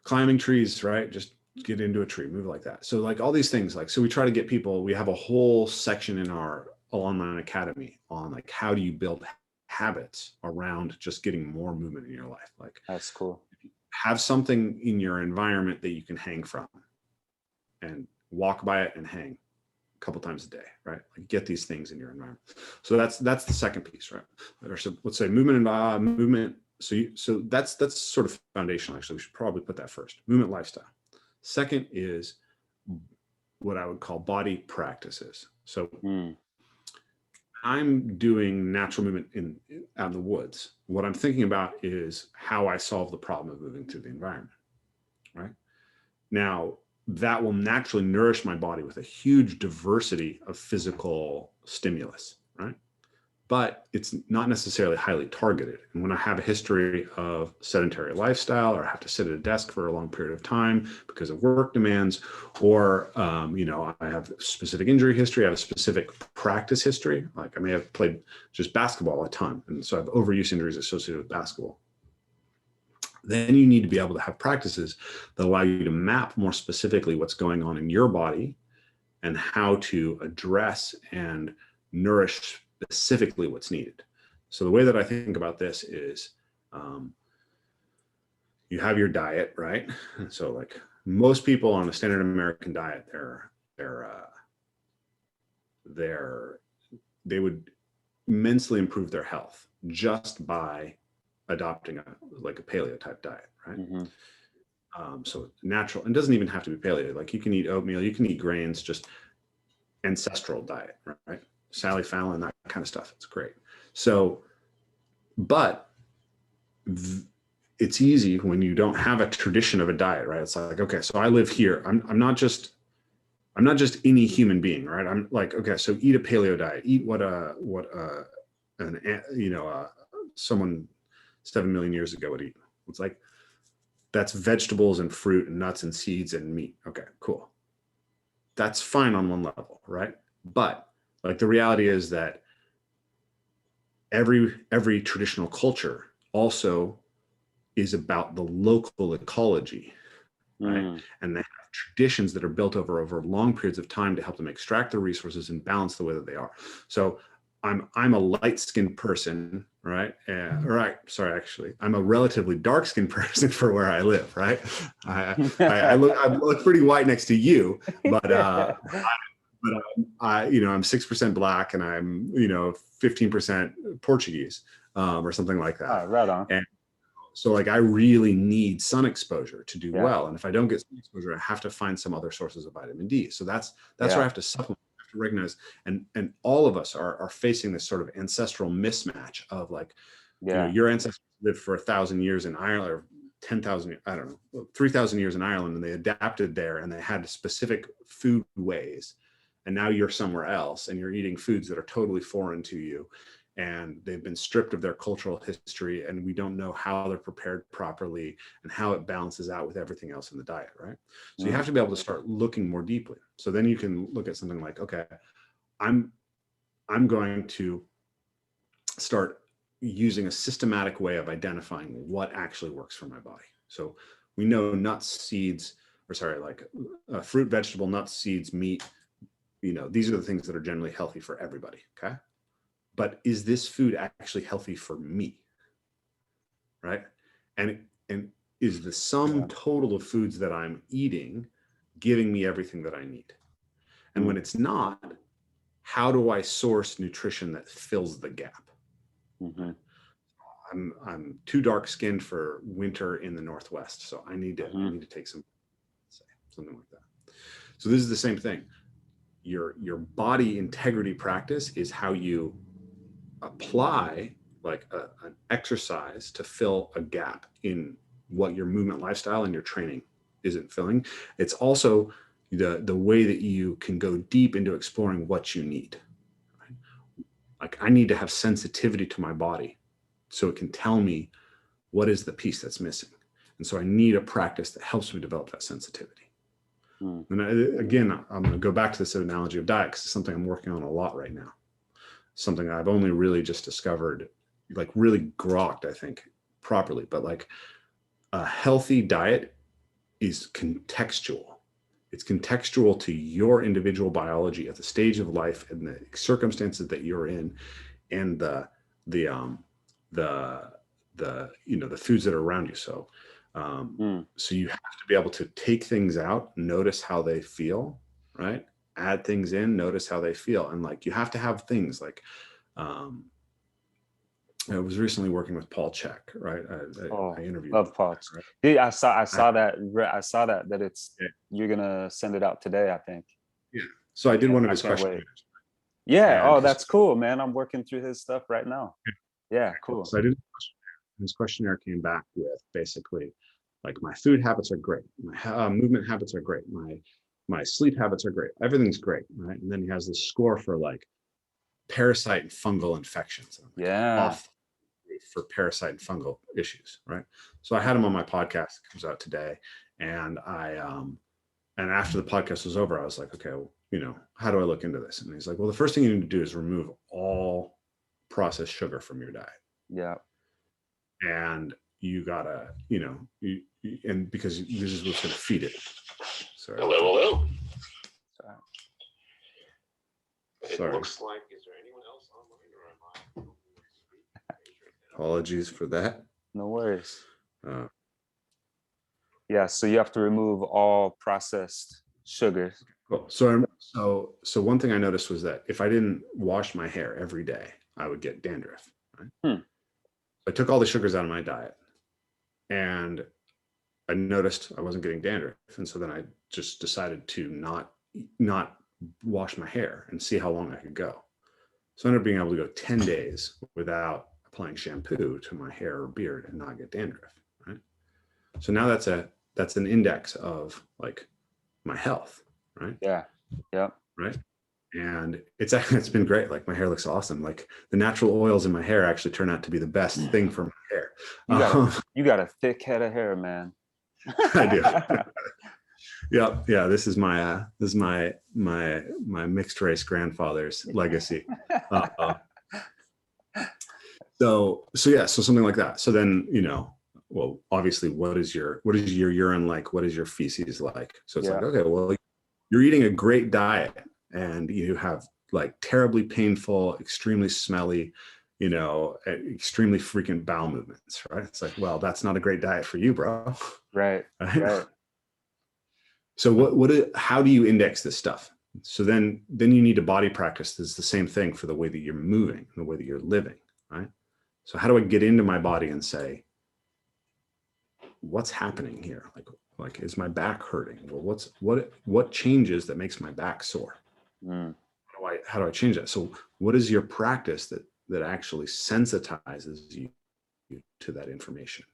Climbing trees, right? Just get into a tree, move like that. So like all these things, like, so we try to get people, we have a whole section in our online academy on like, how do you build habits around just getting more movement in your life? Like, that's cool. Have something in your environment that you can hang from and walk by it and hang a couple times a day, right? Like, get these things in your environment. So that's the second piece, right? Or so let's say movement and movement. So that's sort of foundational. Actually, we should probably put that first. Movement lifestyle. Second is what I would call body practices. So I'm doing natural movement out in the woods. What I'm thinking about is how I solve the problem of moving through the environment, right? Now, that will naturally nourish my body with a huge diversity of physical stimulus, right? But it's not necessarily highly targeted. And when I have a history of sedentary lifestyle, or I have to sit at a desk for a long period of time because of work demands, or, I have a specific injury history, I have a specific practice history. Like, I may have played just basketball a ton, and so I have overuse injuries associated with basketball. Then you need to be able to have practices that allow you to map more specifically what's going on in your body and how to address and nourish specifically what's needed. So the way that I think about this is, you have your diet, right? So like most people on a standard American diet, they would immensely improve their health just by adopting a paleo type diet, right? So natural, and doesn't even have to be paleo. Like, you can eat oatmeal, you can eat grains, just ancestral diet, right? Sally Fallon, that kind of stuff. It's great. So, but it's easy when you don't have a tradition of a diet, right? It's like, okay, so I live here. I'm not just any human being, right? I'm like, okay, so eat a paleo diet. Eat someone 7 million years ago would eat. It's like, that's vegetables and fruit and nuts and seeds and meat. Okay, cool. That's fine on one level, right? But like, the reality is that every traditional culture also is about the local ecology, right? And they have traditions that are built over I'm a light-skinned person, right? I'm a relatively dark-skinned person for where I live, right? I look pretty white next to you, but I'm 6% Black, and I'm 15% Portuguese, or something like that. Right on. And so like, I really need sun exposure to do well. And if I don't get sun exposure, I have to find some other sources of vitamin D. So that's where I have to supplement, I have to recognize, and all of us are facing this sort of ancestral mismatch of like, your ancestors lived for 1,000 years in Ireland, or 10,000, I don't know, 3,000 years in Ireland, and they adapted there, and they had specific food ways. And now you're somewhere else, and you're eating foods that are totally foreign to you, and they've been stripped of their cultural history, and we don't know how they're prepared properly and how it balances out with everything else in the diet, right? So you have to be able to start looking more deeply. So then you can look at something like, okay, I'm going to start using a systematic way of identifying what actually works for my body. So we know nuts, seeds, fruit, vegetable, nuts, seeds, meat, these are the things that are generally healthy for everybody. Okay. But is this food actually healthy for me? Right. And is the sum total of foods that I'm eating giving me everything that I need? And when it's not, how do I source nutrition that fills the gap? Mm-hmm. I'm too dark skinned for winter in the Northwest, so I need to take something like that. So this is the same thing. Your body integrity practice is how you apply like an exercise to fill a gap in what your movement lifestyle and your training isn't filling. It's also the way that you can go deep into exploring what you need. Right? Like I need to have sensitivity to my body so it can tell me what is the piece that's missing. And so I need a practice that helps me develop that sensitivity. And again, I'm going to go back to this analogy of diet because it's something I'm working on a lot right now. Something I've only really just discovered, like really grokked, I think, properly. But like a healthy diet is contextual. It's contextual to your individual biology at the stage of life and the circumstances that you're in, and the foods that are around you. So so you have to be able to take things out, notice how they feel, right? Add things in, notice how they feel. And like, you have to have things like, I was recently working with Paul Chek, right? I interviewed. Love Paul. Right? Yeah, I saw that it's, you're going to send it out today, I think. Yeah. So I did one of his questionnaires. Yeah. Oh, that's cool, man. I'm working through his stuff right now. Yeah, cool. So I did his questionnaire, came back with basically like my food habits are great. My movement habits are great. My sleep habits are great. Everything's great, right? And then he has this score for like parasite and fungal infections. Like, off for parasite and fungal issues, right? So I had him on my podcast. It comes out today, and and after the podcast was over, I was like, okay, well, how do I look into this? And he's like, well, the first thing you need to do is remove all processed sugar from your diet. Yeah. And you gotta, and because this is what's going to feed it. Sorry. Hello. Sorry. It looks like, is there anyone else online, or am I? Apologies for that. No worries. Yeah, so you have to remove all processed sugars. Cool. So one thing I noticed was that if I didn't wash my hair every day, I would get dandruff. Right? I took all the sugars out of my diet, and I noticed I wasn't getting dandruff, and so then I just decided to not wash my hair and see how long I could go. So I ended up being able to go 10 days without applying shampoo to my hair or beard and not get dandruff. Right. So now that's an index of like my health. Right. Yeah. Yeah. Right. And it's been great. Like my hair looks awesome. Like the natural oils in my hair actually turn out to be the best thing for my hair. You got a thick head of hair, man. I do. Yeah. This is my mixed race grandfather's legacy. So something like that. So then, well, obviously, what is your urine like? What is your feces like? So it's like, okay, well, you're eating a great diet and you have like terribly painful, extremely smelly, extremely frequent bowel movements, right? It's like, well, that's not a great diet for you, bro. Right. So how do you index this stuff? So then you need a body practice that's the same thing for the way that you're moving, the way that you're living, right? So how do I get into my body and say, what's happening here? Like, is my back hurting? Well, what changes that makes my back sore? How do I change that? So what is your practice that actually sensitizes you to that information?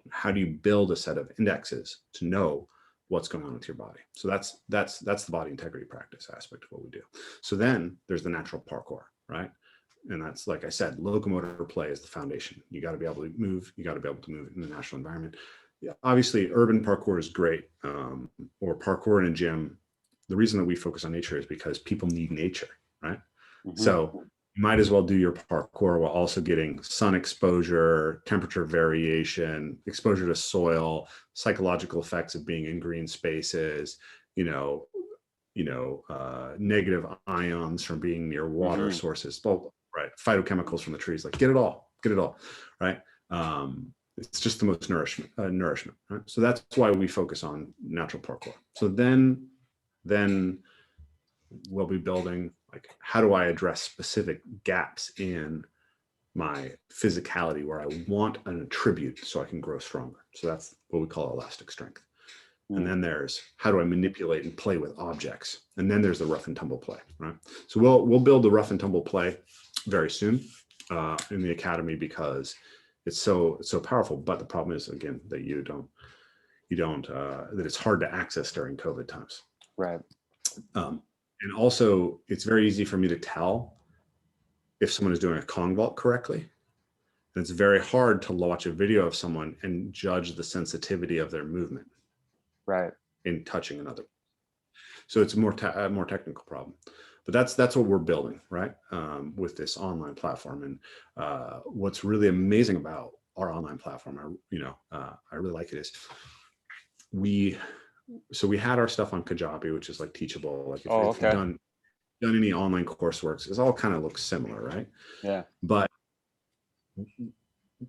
How do you build a set of indexes to know what's going on with your body? So that's the body integrity practice aspect of what we do. So then there's the natural parkour, right? And that's, like I said, locomotor play is the foundation. You got to be able to move. You got to be able to move in the natural environment. Yeah, obviously, urban parkour is great, or parkour in a gym. The reason that we focus on nature is because people need nature, right? So you might as well do your parkour while also getting sun exposure, temperature variation, exposure to soil, psychological effects of being in green spaces, negative ions from being near water sources, right? Phytochemicals from the trees, like get it all, right? It's just the most nourishment, right? So that's why we focus on natural parkour. So then we'll be building, like, how do I address specific gaps in my physicality where I want an attribute so I can grow stronger. So that's what we call elastic strength. And then there's how do I manipulate and play with objects? And then there's the rough and tumble play, right? So we'll build the rough and tumble play very soon in the academy, because it's so powerful. But the problem is, again, that that it's hard to access during COVID times. Right. And also, it's very easy for me to tell if someone is doing a Kong vault correctly. And it's very hard to watch a video of someone and judge the sensitivity of their movement. Right. In touching another. So it's a more technical problem. But that's what we're building, right? With this online platform. And what's really amazing about our online platform, I really like it, is we had our stuff on Kajabi, which is like Teachable. Like if you've done any online coursework, it all kind of looks similar, right? Yeah. But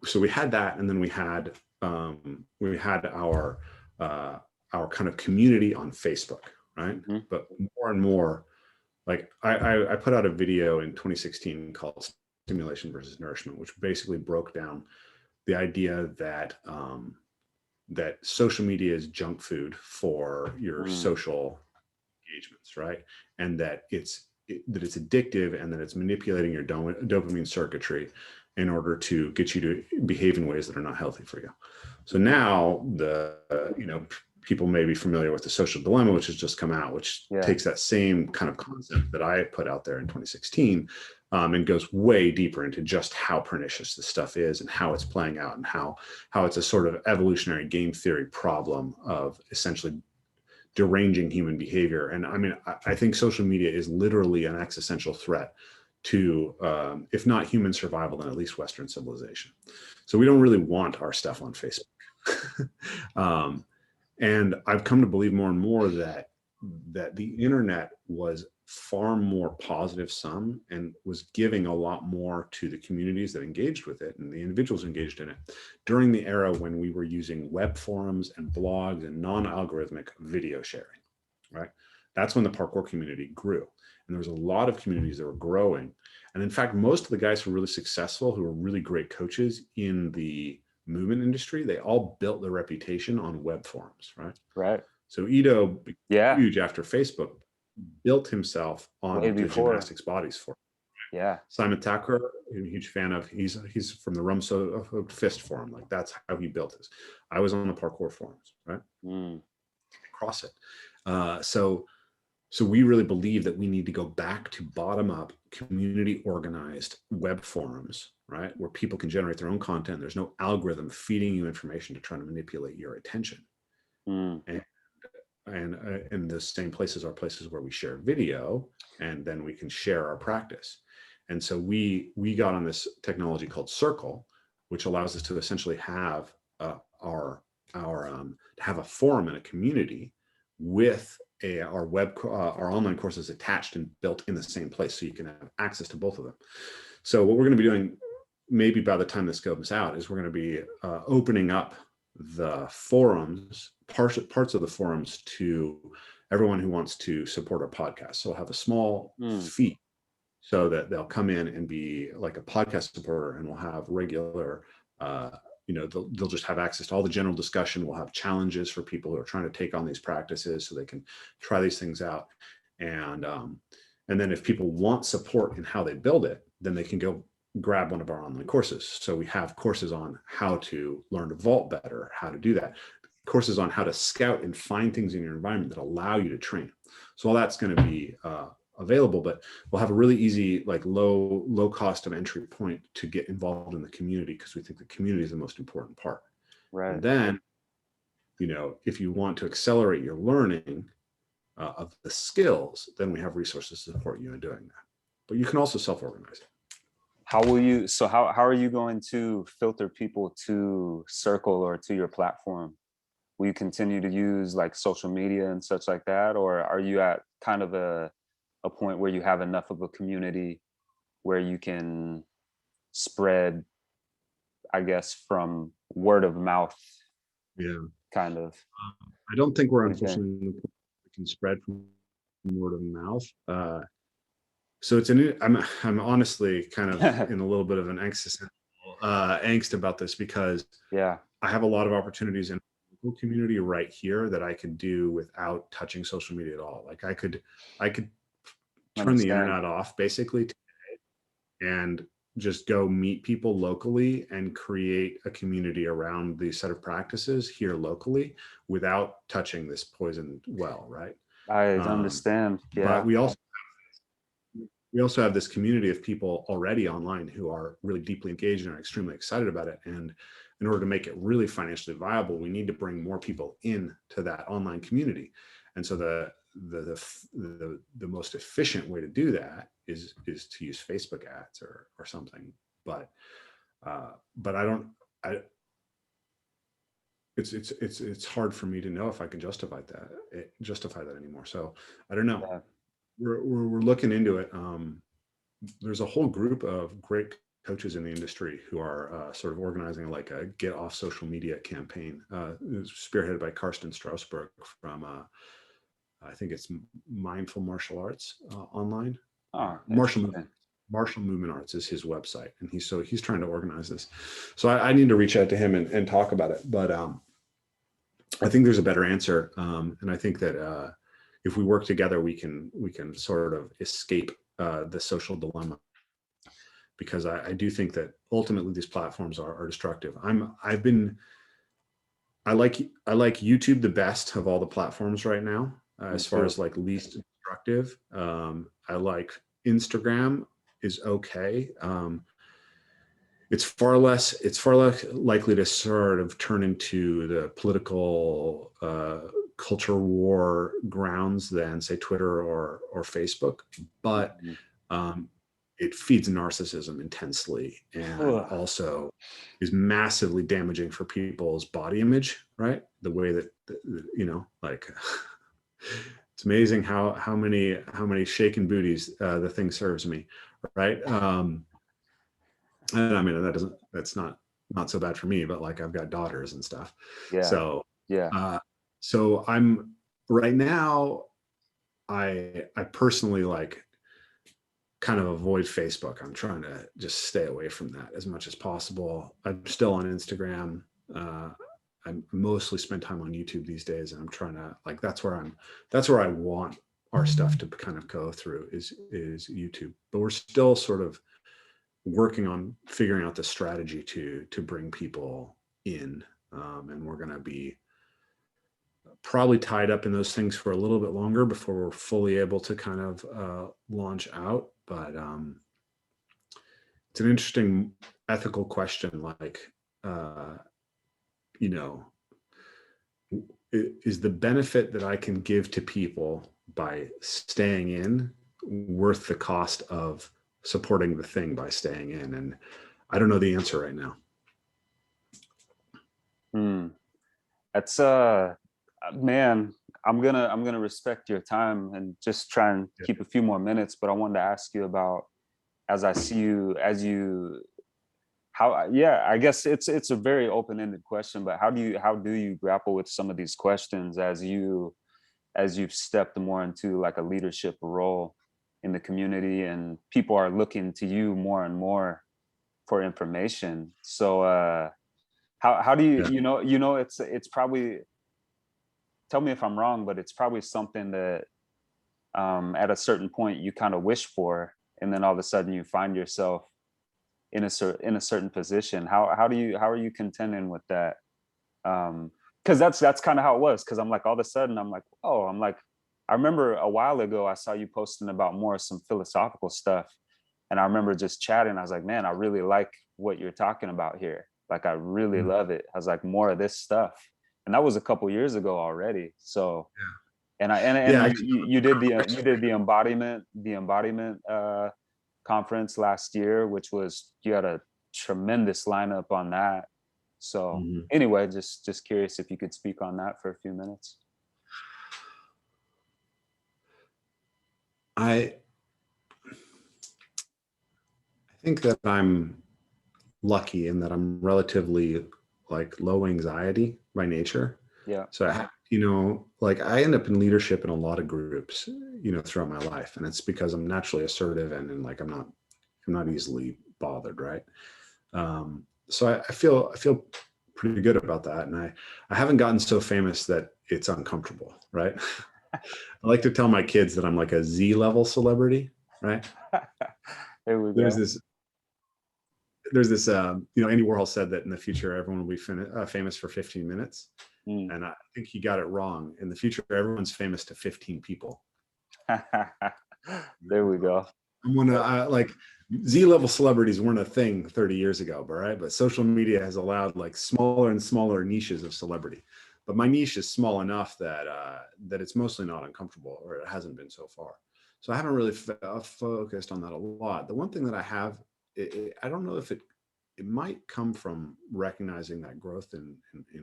so we had that, and then we had our kind of community on Facebook, right? But more and more, like I put out a video in 2016 called Stimulation versus Nourishment, which basically broke down the idea that that social media is junk food for your social engagements, right? And that it's addictive, and that it's manipulating your dopamine circuitry in order to get you to behave in ways that are not healthy for you. So now people may be familiar with the social dilemma, which has just come out, which takes that same kind of concept that I put out there in 2016 and goes way deeper into just how pernicious this stuff is and how it's playing out, and how it's a sort of evolutionary game theory problem of essentially deranging human behavior. And I mean, I think social media is literally an existential threat to, if not human survival, then at least Western civilization. So we don't really want our stuff on Facebook. And I've come to believe more and more that the internet was far more positive sum and was giving a lot more to the communities that engaged with it and the individuals engaged in it during the era when we were using web forums and blogs and non-algorithmic video sharing, right? That's when the parkour community grew. And there was a lot of communities that were growing. And in fact, most of the guys who were really successful, who were really great coaches in the movement industry, they all built their reputation on web forums, right? Right. So Ito became huge after Facebook, built himself on the gymnastics bodies forum. Yeah. Simon Tacker, I'm a huge fan of. He's from the Rumso Fist forum. Like that's how he built this. I was on the parkour forums, right? CrossFit. So we really believe that we need to go back to bottom-up, community-organized web forums, right, where people can generate their own content. There's no algorithm feeding you information to try to manipulate your attention. And the same places are places where we share video, and then we can share our practice. And so we got on this technology called Circle, which allows us to essentially have our forum and a community with our online courses attached and built in the same place, so you can have access to both of them. So what we're going to be doing, maybe by the time this goes out, is we're going to be opening up the forums, parts of the forums, to everyone who wants to support our podcast. So we'll have a small fee so that they'll come in and be like a podcast supporter, and we'll have regular they'll just have access to all the general discussion. We'll have challenges for people who are trying to take on these practices so they can try these things out. And then if people want support in how they build it, then they can go grab one of our online courses. So we have courses on how to learn to vault better, how to do that, courses on how to scout and find things in your environment that allow you to train. So all that's going to be available, but we'll have a really easy, like low cost of entry point to get involved in the community, because we think the community is the most important part. Right. And then, if you want to accelerate your learning of the skills, then we have resources to support you in doing that. But you can also self-organize it. how are you going to filter people to Circle or to your platform? Will you continue to use like social media and such like that, or are you at kind of a point where you have enough of a community where you can spread, I guess, from word of mouth, Yeah. kind of? I don't think we're What do you think? unfortunately in the point we can spread from word of mouth. So I'm honestly kind of in a little bit of an angst about this, because Yeah, I have a lot of opportunities in the local community right here that I could do without touching social media at all. Like I could turn the understand. internet off basically and just go meet people locally and create a community around the set of practices here locally without touching this poisoned well, right? I Um, understand. but Yeah. we also have this community of people already online who are really deeply engaged and are extremely excited about it. And in order to make it really financially viable, we need to bring more people in to that online community. And so the most efficient way to do that is to use Facebook ads or something. But I don't. I it's hard for me to know if I can justify that anymore. So I don't know. Yeah. We're looking into it. There's a whole group of great coaches in the industry who are sort of organizing like a get off social media campaign, spearheaded by Karsten Strausberg from I think it's Mindful Martial Arts online. Oh, Martial interesting. Movement Arts is his website, and he's trying to organize this. So I need to reach out to him and talk about it. But I think there's a better answer, and I think that if we work together, we can sort of escape the social dilemma, because I do think that ultimately these platforms are destructive. I like YouTube the best of all the platforms right now, Me as far too. as like least destructive. I like Instagram is okay. It's far less likely to sort of turn into the political culture war grounds than say Twitter or Facebook, but Mhm. it feeds narcissism intensely, and Ugh. also is massively damaging for people's body image, right? The way that like it's amazing how many shaken booties the thing serves me, right? And I mean, that's not so bad for me, but like I've got daughters and stuff. Yeah. So, Yeah. so I'm right now, I personally like kind of avoid Facebook. I'm trying to just stay away from that as much as possible. I'm still on Instagram. I mostly spend time on YouTube these days, and I'm trying to like, that's where I want our stuff to kind of go through is YouTube, but we're still sort of working on figuring out the strategy to bring people in, and we're going to be probably tied up in those things for a little bit longer before we're fully able to kind of launch out. But it's an interesting ethical question, like you know is the benefit that I can give to people by staying in worth the cost of supporting the thing by staying in? And I don't know the answer right now. Hmm. That's man, I'm gonna respect your time and just try and Yeah. keep a few more minutes, but I wanted to ask you about, as I see you, as you, how, yeah, I guess it's a very open-ended question, but how do you grapple with some of these questions as you've stepped more into like a leadership role in the community, and people are looking to you more and more for information? So how do you, Yeah. it's probably, tell me if I'm wrong, but it's probably something that at a certain point you kind of wish for, and then all of a sudden you find yourself in a certain position. How are you contending with that? Because that's kind of how it was. Because I'm like, all of a sudden I'm like, oh, I'm like, I remember a while ago I saw you posting about more some philosophical stuff, and I remember just chatting. I was like, man, I really like what you're talking about here. Like, I really Mm. love it. I was like, more of this stuff, and that was a couple years ago already. So, and Yeah. you did the embodiment conference last year, which was, you had a tremendous lineup on that. So anyway, just curious if you could speak on that for a few minutes. I think that I'm lucky in that I'm relatively like low anxiety by nature. Yeah. So I end up in leadership in a lot of groups, throughout my life, and it's because I'm naturally assertive and like I'm not easily bothered, right? So I feel pretty good about that, and I haven't gotten so famous that it's uncomfortable, right? I like to tell my kids that I'm like a Z level celebrity, right? There we go. There's this, Andy Warhol said that in the future, everyone will be famous for 15 minutes. And I think he got it wrong. In the future, everyone's famous to 15 people. There we go. Like Z-level celebrities weren't a thing 30 years ago, but social media has allowed like smaller and smaller niches of celebrity. But my niche is small enough that it's mostly not uncomfortable, or it hasn't been so far. So I haven't really focused on that a lot. The one thing that I have, I don't know if it might come from recognizing that growth in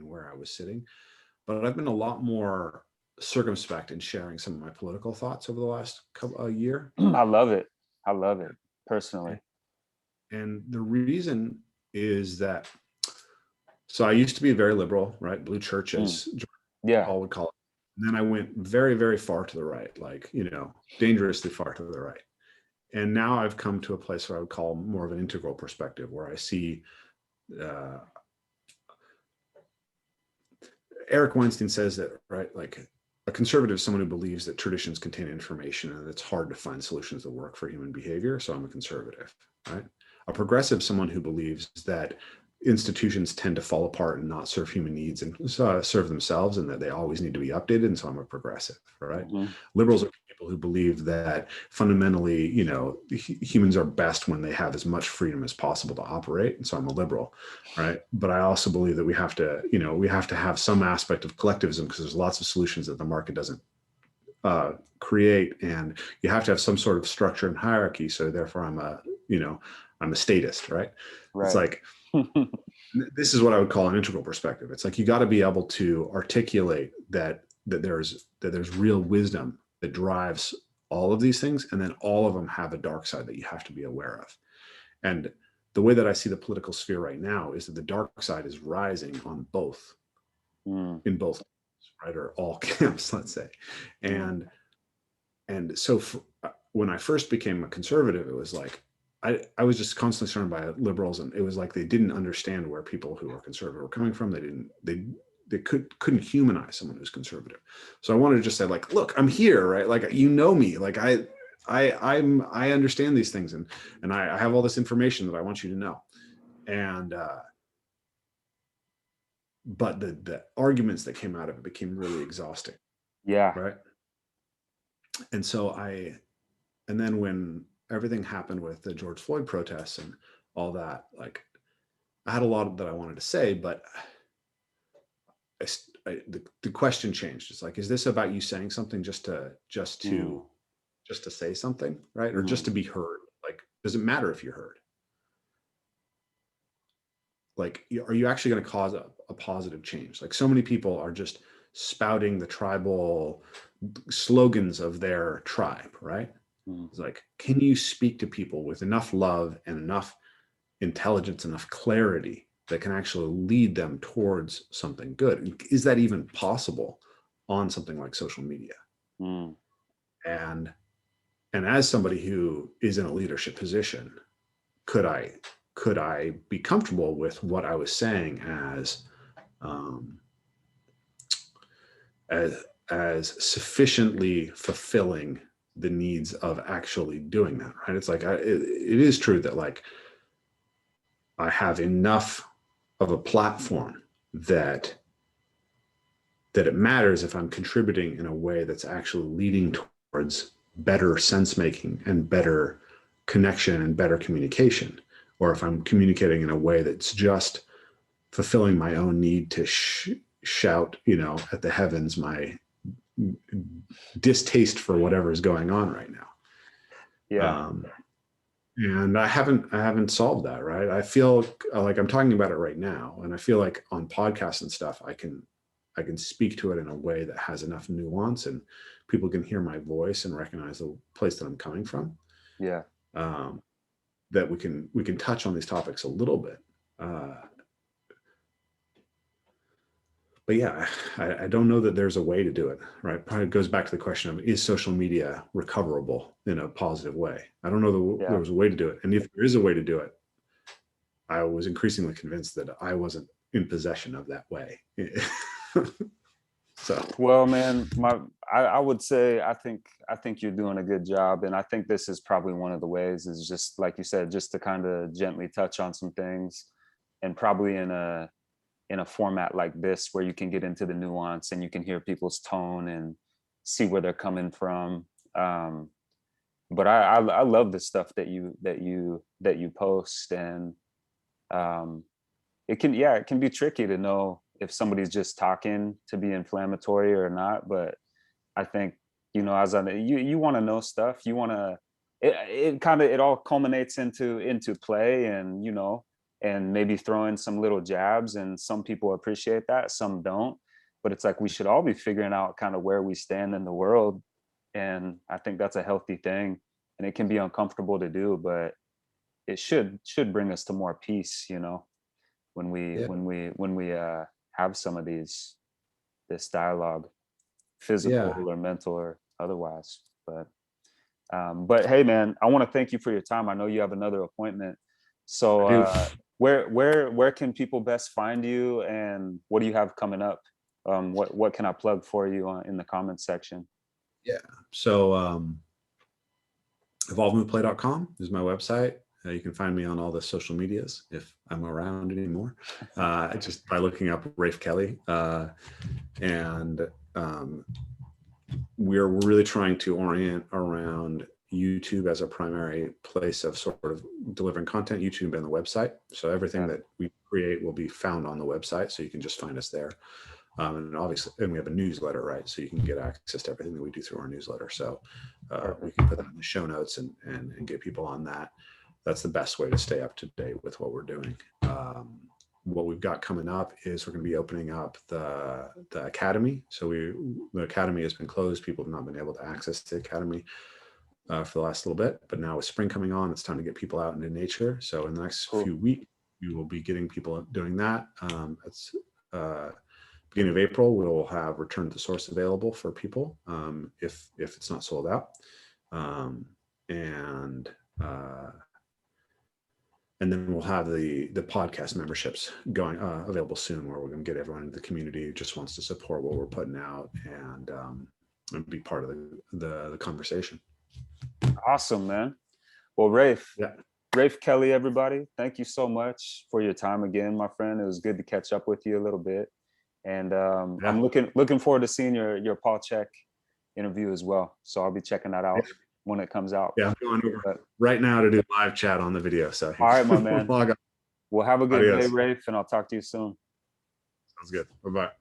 where I was sitting, but I've been a lot more circumspect in sharing some of my political thoughts over the last year. I love it personally. And the reason is that, so I used to be very liberal, right? Blue churches, Paul would call it. And then I went very, very far to the right, like, dangerously far to the right. And now I've come to a place where I would call more of an integral perspective, where I see, Eric Weinstein says that, right? Like a conservative is someone who believes that traditions contain information and it's hard to find solutions that work for human behavior. So I'm a conservative, right? A progressive is someone who believes that institutions tend to fall apart and not serve human needs and serve themselves, and that they always need to be updated. And so I'm a progressive, right? Liberals are people who believe that fundamentally, humans are best when they have as much freedom as possible to operate. And so I'm a liberal, right? But I also believe that we have to have some aspect of collectivism, because there's lots of solutions that the market doesn't create, and you have to have some sort of structure and hierarchy. So therefore I'm a statist, right? It's like, this is what I would call an integral perspective. It's like, you got to be able to articulate that there's real wisdom that drives all of these things, and then all of them have a dark side that you have to be aware of. And the way that I see the political sphere right now is that the dark side is rising on both, in both, right, or all camps, let's say. And so when I first became a conservative, it was like, I was just constantly surrounded by liberals, and it was like they didn't understand where people who were conservative were coming from. They couldn't humanize someone who's conservative. So I wanted to just say, like, look, I'm here, right? Like, me, like I understand these things, and I have all this information that I want you to know. And but the arguments that came out of it became really exhausting. Yeah. Right. And so and then when everything happened with the George Floyd protests and all that, like, I had a lot that I wanted to say, but the question changed. It's like, is this about you saying something just to say something, right? Or just to be heard? Like, does it matter if you're heard? Like, are you actually going to cause a positive change? Like, so many people are just spouting the tribal slogans of their tribe, right? It's like, can you speak to people with enough love and enough intelligence, enough clarity that can actually lead them towards something good? Is that even possible on something like social media? And as somebody who is in a leadership position, could I be comfortable with what I was saying as sufficiently fulfilling the needs of actually doing that, right? It's like, it is true that, like, I have enough of a platform that it matters if I'm contributing in a way that's actually leading towards better sense making and better connection and better communication, or if I'm communicating in a way that's just fulfilling my own need to shout, at the heavens, my distaste for whatever is going on right now. Yeah. And I haven't solved that, right? I feel like I'm talking about it right now, and I feel like on podcasts and stuff, I can speak to it in a way that has enough nuance, and people can hear my voice and recognize the place that I'm coming from. Yeah. That we can touch on these topics a little bit. But yeah, I don't know that there's a way to do it, right? Probably goes back to the question of, is social media recoverable in a positive way? I don't know that there was a way to do it. And if there is a way to do it, I was increasingly convinced that I wasn't in possession of that way. So, well, man, I would say I think you're doing a good job, and I think this is probably one of the ways, is just like you said, just to kind of gently touch on some things, and probably in a format like this where you can get into the nuance and you can hear people's tone and see where they're coming from. But I love the stuff that you post, and it can be tricky to know if somebody's just talking to be inflammatory or not. But I think, as you want to know stuff, you want to, it all culminates into play, and and maybe throw in some little jabs, and some people appreciate that, some don't. But it's like we should all be figuring out kind of where we stand in the world, and I think that's a healthy thing. And it can be uncomfortable to do, but it should bring us to more peace, when we have some of this dialogue, physical or mental or otherwise. But hey, man, I want to thank you for your time. I know you have another appointment, so where can people best find you, and what do you have coming up? What can I plug for you in the comments section? Yeah, so evolvemoveplay.com is my website. You can find me on all the social medias if I'm around anymore, just by looking up RafeKelley. And we're really trying to orient around YouTube as a primary place of sort of delivering content, YouTube and the website. So everything that we create will be found on the website, so you can just find us there. And obviously, and we have a newsletter, right? So you can get access to everything that we do through our newsletter. So we can put that in the show notes and get people on that. That's the best way to stay up to date with what we're doing. What we've got coming up is we're going to be opening up the academy. So the academy has been closed. People have not been able to access the academy for the last little bit. But now with spring coming on, it's time to get people out into nature. So in the next few weeks, we will be getting people doing that. It's beginning of April, we'll have Return to the Source available for people if it's not sold out. And then we'll have the podcast memberships going available soon, where we're going to get everyone in the community who just wants to support what we're putting out and be part of the conversation. Awesome, man. Well, RafeKelley, everybody, thank you so much for your time again, my friend. It was good to catch up with you a little bit. And I'm looking forward to seeing your Paul Check interview as well. So I'll be checking that out when it comes out. Yeah, I'm going over right now to do live chat on the video. So all right, my man. Well, have a good day, Rafe, and I'll talk to you soon. Sounds good. Bye-bye.